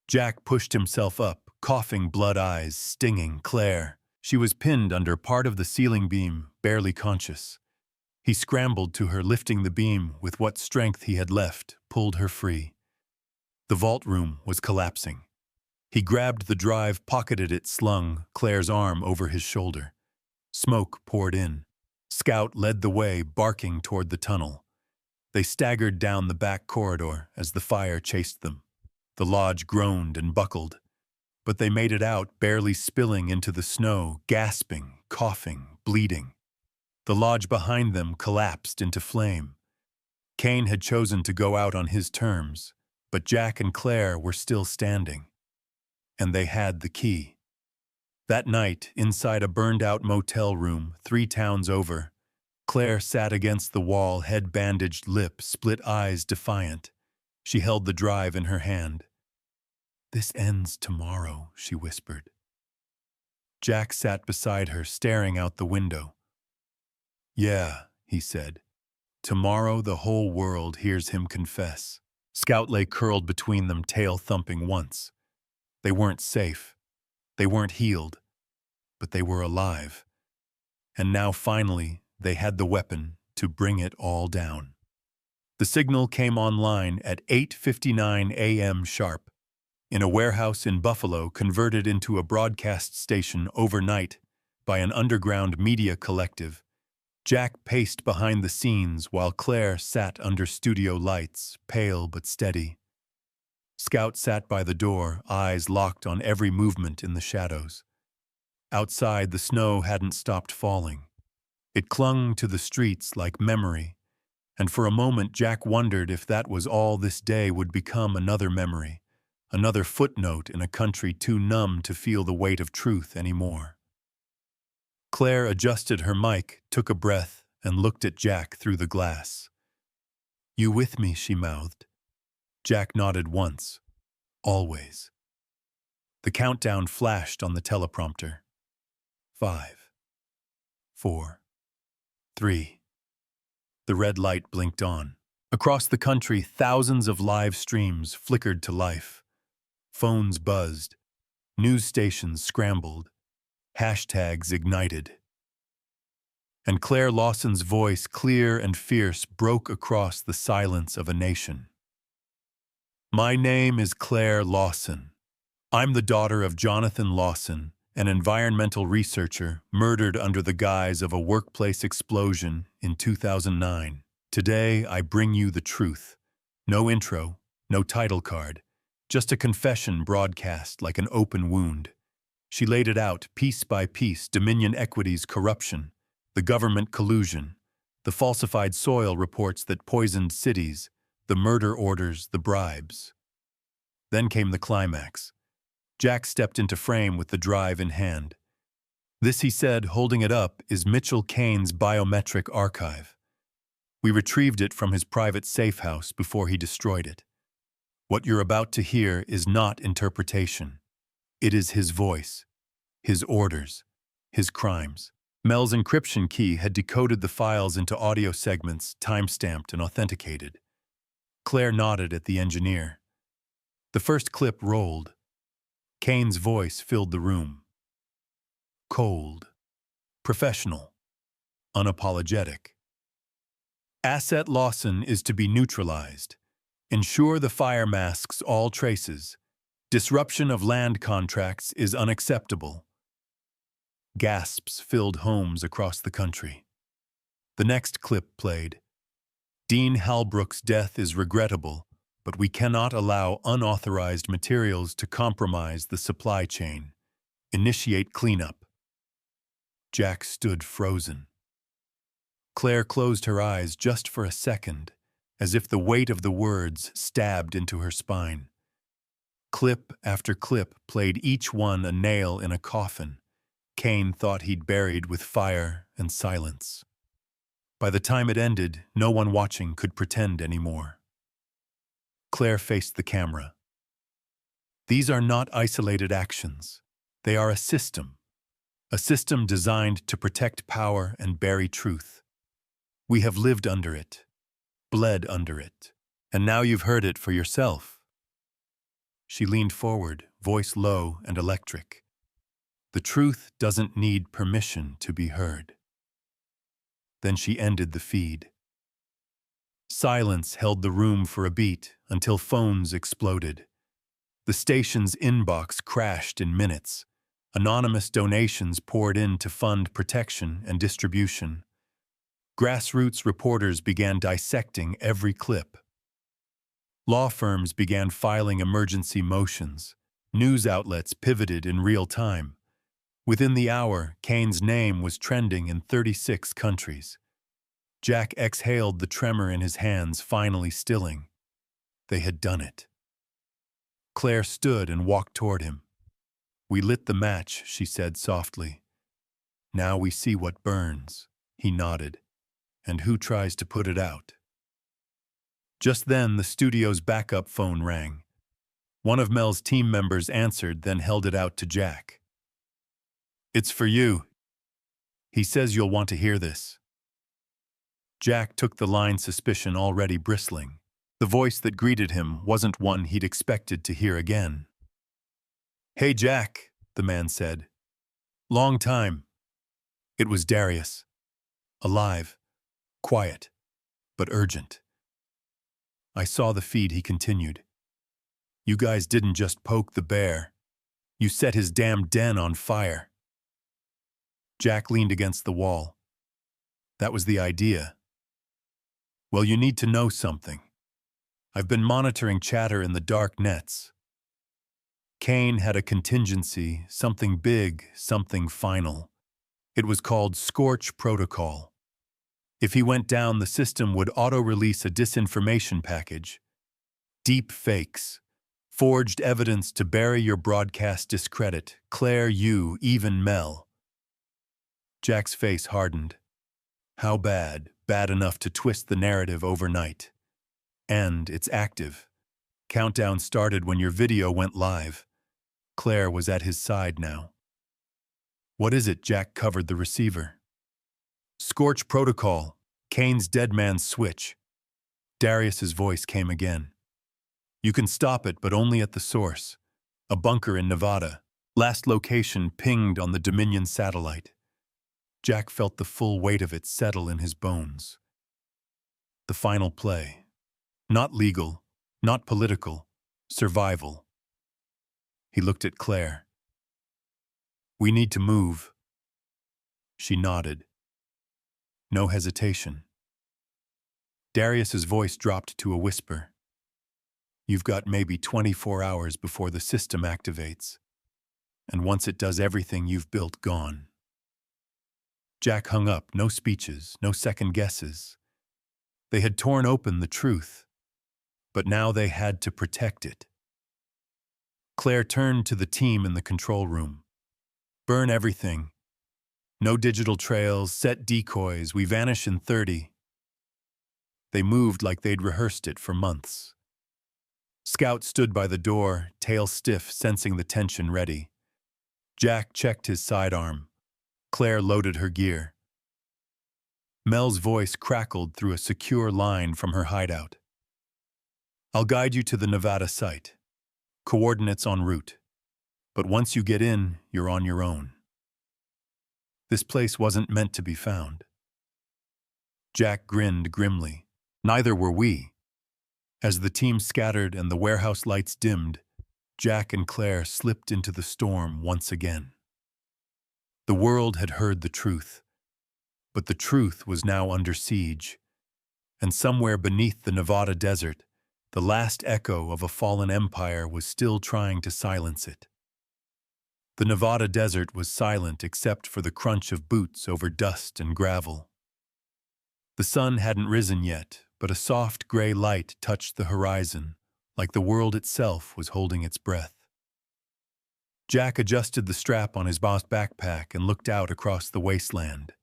Jack pushed himself up, coughing, blood eyes, stinging Claire. She was pinned under part of the ceiling beam, barely conscious. He scrambled to her, lifting the beam with what strength he had left, pulled her free. The vault room was collapsing. He grabbed the drive, pocketed it, slung Claire's arm over his shoulder. Smoke poured in. Scout led the way, barking toward the tunnel. They staggered down the back corridor as the fire chased them. The lodge groaned and buckled, but they made it out, barely spilling into the snow, gasping, coughing, bleeding. The lodge behind them collapsed into flame. Kane had chosen to go out on his terms, but Jack and Claire were still standing. And they had the key. That night, inside a burned-out motel room 3 towns over, Claire sat against the wall, head bandaged, lip, split eyes defiant. She held the drive in her hand. "This ends tomorrow," she whispered. Jack sat beside her, staring out the window. "Yeah," he said. "Tomorrow the whole world hears him confess." Scout lay curled between them, tail thumping once. They weren't safe. They weren't healed. But they were alive. And now, finally, they had the weapon to bring it all down. The signal came online at 8:59 a.m. sharp. In a warehouse in Buffalo converted into a broadcast station overnight by an underground media collective, Jack paced behind the scenes while Claire sat under studio lights, pale but steady. Scout sat by the door, eyes locked on every movement in the shadows. Outside, the snow hadn't stopped falling. It clung to the streets like memory, and for a moment Jack wondered if that was all this day would become another memory, another footnote in a country too numb to feel the weight of truth anymore. Claire adjusted her mic, took a breath, and looked at Jack through the glass. "You with me?" she mouthed. Jack nodded once. "Always." The countdown flashed on the teleprompter. 5, 4, 3. The red light blinked on. Across the country, thousands of live streams flickered to life. Phones buzzed. News stations scrambled. Hashtags ignited. And Claire Lawson's voice, clear and fierce, broke across the silence of a nation. "My name is Claire Lawson. I'm the daughter of Jonathan Lawson, an environmental researcher murdered under the guise of a workplace explosion in 2009. Today, I bring you the truth. No intro, no title card, just a confession broadcast like an open wound." She laid it out piece by piece: Dominion Equity's corruption, the government collusion, the falsified soil reports that poisoned cities, the murder orders, the bribes. Then came the climax. Jack stepped into frame with the drive in hand. "This," he said, holding it up, "is Mitchell Kane's biometric archive. We retrieved it from his private safe house before he destroyed it. What you're about to hear is not interpretation. It is his voice, his orders, his crimes." Mel's encryption key had decoded the files into audio segments, time-stamped and authenticated. Claire nodded at the engineer. The first clip rolled. Kane's voice filled the room. Cold, professional, unapologetic. "Asset Lawson is to be neutralized. Ensure the fire masks all traces. Disruption of land contracts is unacceptable." Gasps filled homes across the country. The next clip played. "Dean Halbrook's death is regrettable, but we cannot allow unauthorized materials to compromise the supply chain. Initiate cleanup." Jack stood frozen. Claire closed her eyes just for a second, as if the weight of the words stabbed into her spine. Clip after clip played, each one a nail in a coffin Kane thought he'd buried with fire and silence. By the time it ended, no one watching could pretend anymore. Claire faced the camera. "These are not isolated actions. They are a system designed to protect power and bury truth. We have lived under it, bled under it, and now you've heard it for yourself." She leaned forward, voice low and electric. "The truth doesn't need permission to be heard." Then she ended the feed. Silence held the room for a beat until phones exploded. The station's inbox crashed in minutes. Anonymous donations poured in to fund protection and distribution. Grassroots reporters began dissecting every clip. Law firms began filing emergency motions. News outlets pivoted in real time. Within the hour, Kane's name was trending in 36 countries. Jack exhaled, the tremor in his hands finally stilling. They had done it. Claire stood and walked toward him. "We lit the match," she said softly. "Now we see what burns." He nodded. "And who tries to put it out?" Just then, the studio's backup phone rang. One of Mel's team members answered, then held it out to Jack. "It's for you. He says you'll want to hear this." Jack took the line, suspicion already bristling. The voice that greeted him wasn't one he'd expected to hear again. "Hey, Jack," the man said. "Long time." It was Darius. Alive, quiet, but urgent. "I saw the feed," he continued. "You guys didn't just poke the bear. You set his damn den on fire." Jack leaned against the wall. "That was the idea." "Well, you need to know something. I've been monitoring chatter in the dark nets. Kane had a contingency, something big, something final. It was called Scorch Protocol. If he went down, the system would auto-release a disinformation package. Deep fakes. Forged evidence to bury your broadcast discredit. Claire, you, even Mel. Jack's face hardened. How bad? Bad enough to twist the narrative overnight. And it's active. Countdown started when your video went live. Claire was at his side now. What is it? Jack covered the receiver. Scorch Protocol. Kane's dead man's switch. Darius's voice came again. You can stop it, but only at the source. A bunker in Nevada. Last location pinged on the Dominion satellite. Jack felt the full weight of it settle in his bones. The final play. Not legal, not political, survival. He looked at Claire. We need to move. She nodded. No hesitation. Darius's voice dropped to a whisper. You've got maybe 24 hours before the system activates. And once it does, everything you've built gone. Jack hung up, no speeches, no second guesses. They had torn open the truth, but now they had to protect it. Claire turned to the team in the control room. Burn everything. No digital trails, set decoys, we vanish in 30. They moved like they'd rehearsed it for months. Scout stood by the door, tail stiff, sensing the tension ready. Jack checked his sidearm. Claire loaded her gear. Mel's voice crackled through a secure line from her hideout. I'll guide you to the Nevada site. Coordinates en route. But once you get in, you're on your own. This place wasn't meant to be found. Jack grinned grimly. Neither were we. As the team scattered and the warehouse lights dimmed, Jack and Claire slipped into the storm once again. The world had heard the truth, but the truth was now under siege, and somewhere beneath the Nevada desert, the last echo of a fallen empire was still trying to silence it. The Nevada desert was silent except for the crunch of boots over dust and gravel. The sun hadn't risen yet, but a soft gray light touched the horizon, like the world itself was holding its breath. Jack adjusted the strap on his boss backpack and looked out across the wasteland.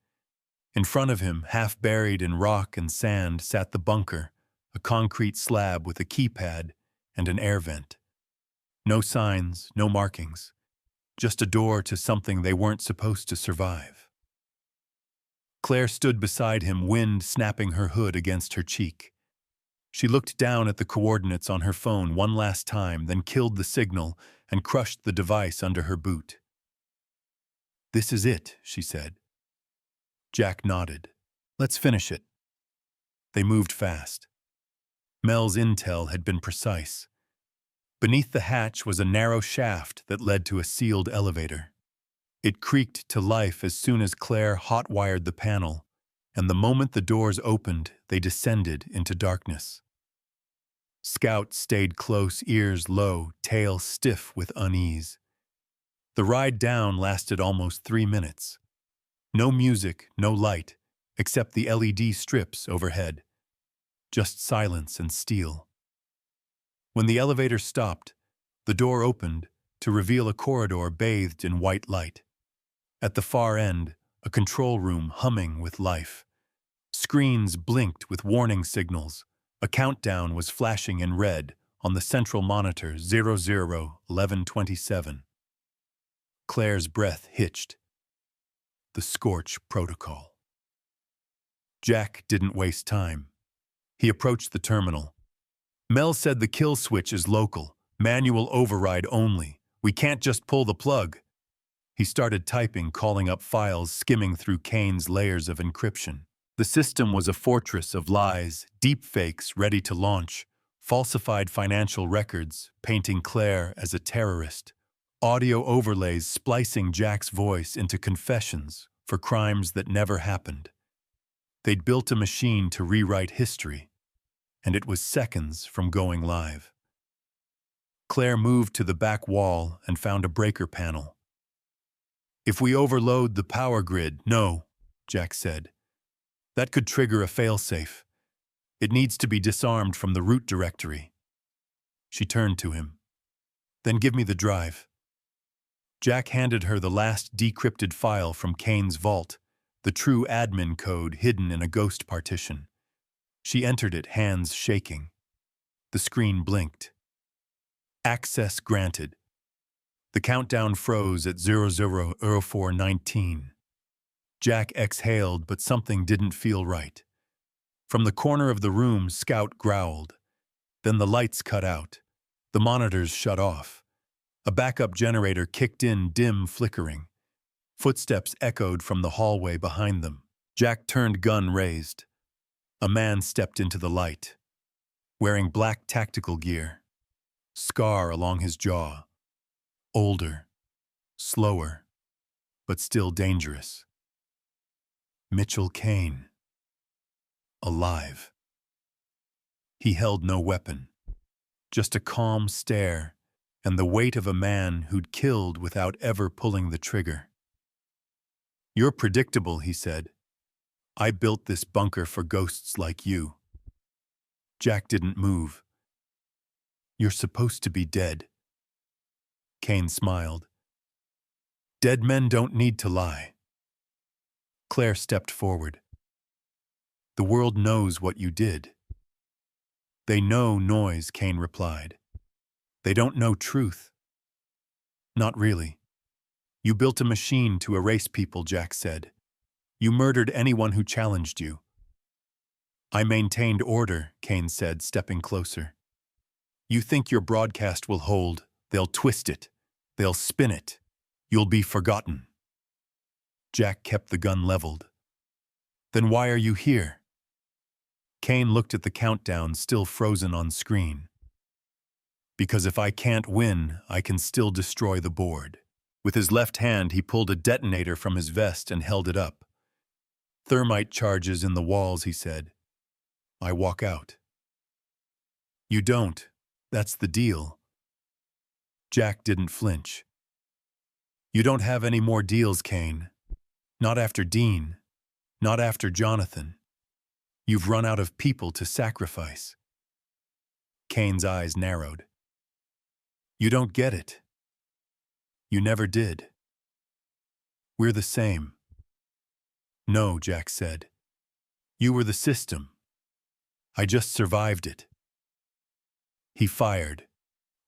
In front of him, half buried in rock and sand, sat the bunker, a concrete slab with a keypad and an air vent. No signs, no markings, just a door to something they weren't supposed to survive. Claire stood beside him, wind snapping her hood against her cheek. She looked down at the coordinates on her phone one last time, then killed the signal and crushed the device under her boot. This is it, she said. Jack nodded. Let's finish it. They moved fast. Mel's intel had been precise. Beneath the hatch was a narrow shaft that led to a sealed elevator. It creaked to life as soon as Claire hot-wired the panel, and the moment the doors opened, they descended into darkness. Scout stayed close, ears low, tail stiff with unease. The ride down lasted almost 3 minutes. No music, no light, except the LED strips overhead. Just silence and steel. When the elevator stopped, the door opened to reveal a corridor bathed in white light. At the far end, a control room humming with life. Screens blinked with warning signals. A countdown was flashing in red on the central monitor 001127. Claire's breath hitched. The Scorch Protocol. Jack didn't waste time. He approached the terminal. Mel said the kill switch is local, manual override only. We can't just pull the plug. He started typing, calling up files, skimming through Kane's layers of encryption. The system was a fortress of lies, deepfakes ready to launch, falsified financial records painting Claire as a terrorist, audio overlays splicing Jack's voice into confessions for crimes that never happened. They'd built a machine to rewrite history, and it was seconds from going live. Claire moved to the back wall and found a breaker panel. If we overload the power grid, no, Jack said. That could trigger a failsafe. It needs to be disarmed from the root directory. She turned to him. Then give me the drive. Jack handed her the last decrypted file from Kane's vault, the true admin code hidden in a ghost partition. She entered it, hands shaking. The screen blinked. Access granted. The countdown froze at 000419. Jack exhaled, but something didn't feel right. From the corner of the room, Scout growled. Then the lights cut out. The monitors shut off. A backup generator kicked in, dim, flickering. Footsteps echoed from the hallway behind them. Jack turned, gun raised. A man stepped into the light, wearing black tactical gear, scar along his jaw. Older, slower, but still dangerous. Mitchell Kane. Alive. He held no weapon, just a calm stare and the weight of a man who'd killed without ever pulling the trigger. You're predictable, he said. I built this bunker for ghosts like you. Jack didn't move. You're supposed to be dead. Kane smiled. Dead men don't need to lie. Claire stepped forward. The world knows what you did. They know noise, Kane replied. They don't know truth. Not really. You built a machine to erase people, Jack said. You murdered anyone who challenged you. I maintained order, Kane said, stepping closer. You think your broadcast will hold. They'll twist it. They'll spin it. You'll be forgotten. Jack kept the gun leveled. Then why are you here? Kane looked at the countdown still frozen on screen. Because if I can't win, I can still destroy the board. With his left hand, he pulled a detonator from his vest and held it up. Thermite charges in the walls, he said. I walk out. You don't. That's the deal. Jack didn't flinch. You don't have any more deals, Kane. Not after Dean. Not after Jonathan. You've run out of people to sacrifice. Kane's eyes narrowed. You don't get it. You never did. We're the same. No, Jack said. You were the system. I just survived it. He fired.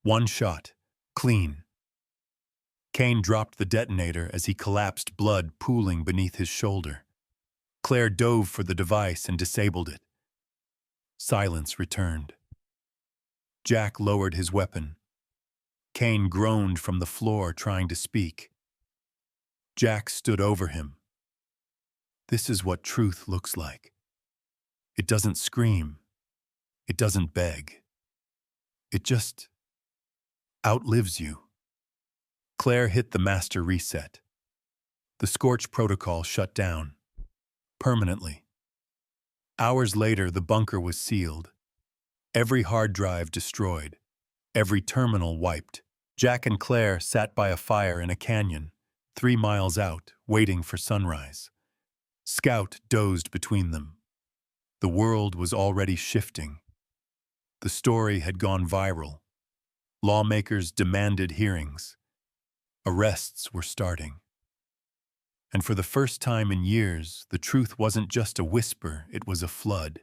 One shot. Clean. Kane dropped the detonator as he collapsed, blood pooling beneath his shoulder. Claire dove for the device and disabled it. Silence returned. Jack lowered his weapon. Kane groaned from the floor, trying to speak. Jack stood over him. This is what truth looks like. It doesn't scream. It doesn't beg. It just outlives you. Claire hit the master reset. The Scorch protocol shut down. Permanently. Hours later, the bunker was sealed. Every hard drive destroyed. Every terminal wiped. Jack and Claire sat by a fire in a canyon, 3 miles out, waiting for sunrise. Scout dozed between them. The world was already shifting. The story had gone viral. Lawmakers demanded hearings. Arrests were starting. And for the first time in years, the truth wasn't just a whisper, it was a flood.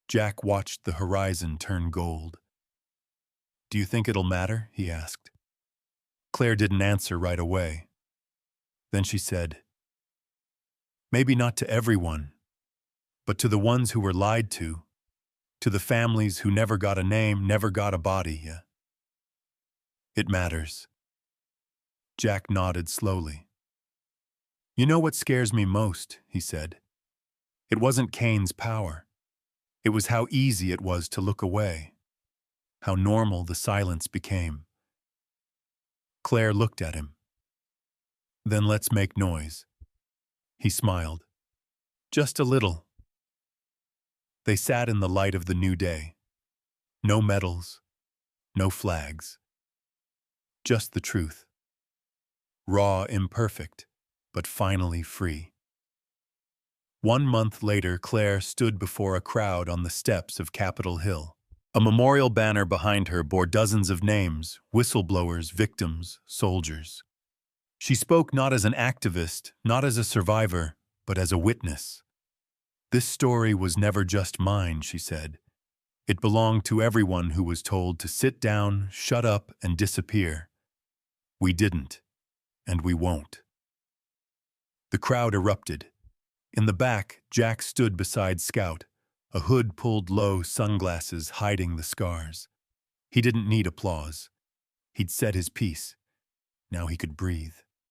Jack watched the horizon turn gold. "Do you think it'll matter?" he asked. Claire didn't answer right away. Then she said, "Maybe not to everyone, but to the ones who were lied to the families who never got a name, never got a body. Yeah. It matters." Jack nodded slowly. "You know what scares me most," he said. "It wasn't Kane's power. It was how easy it was to look away. How normal the silence became." Claire looked at him. "Then let's make noise." He smiled. "Just a little." They sat in the light of the new day. No medals, no flags. Just the truth. Raw, imperfect, but finally free. 1 month later, Claire stood before a crowd on the steps of Capitol Hill. A memorial banner behind her bore dozens of names: whistleblowers, victims, soldiers. She spoke not as an activist, not as a survivor, but as a witness. "This story was never just mine," she said. "It belonged to everyone who was told to sit down, shut up, and disappear. We didn't, and we won't." The crowd erupted. In the back, Jack stood beside Scout, a hood pulled low, sunglasses hiding the scars. He didn't need applause. He'd said his piece. Now he could breathe.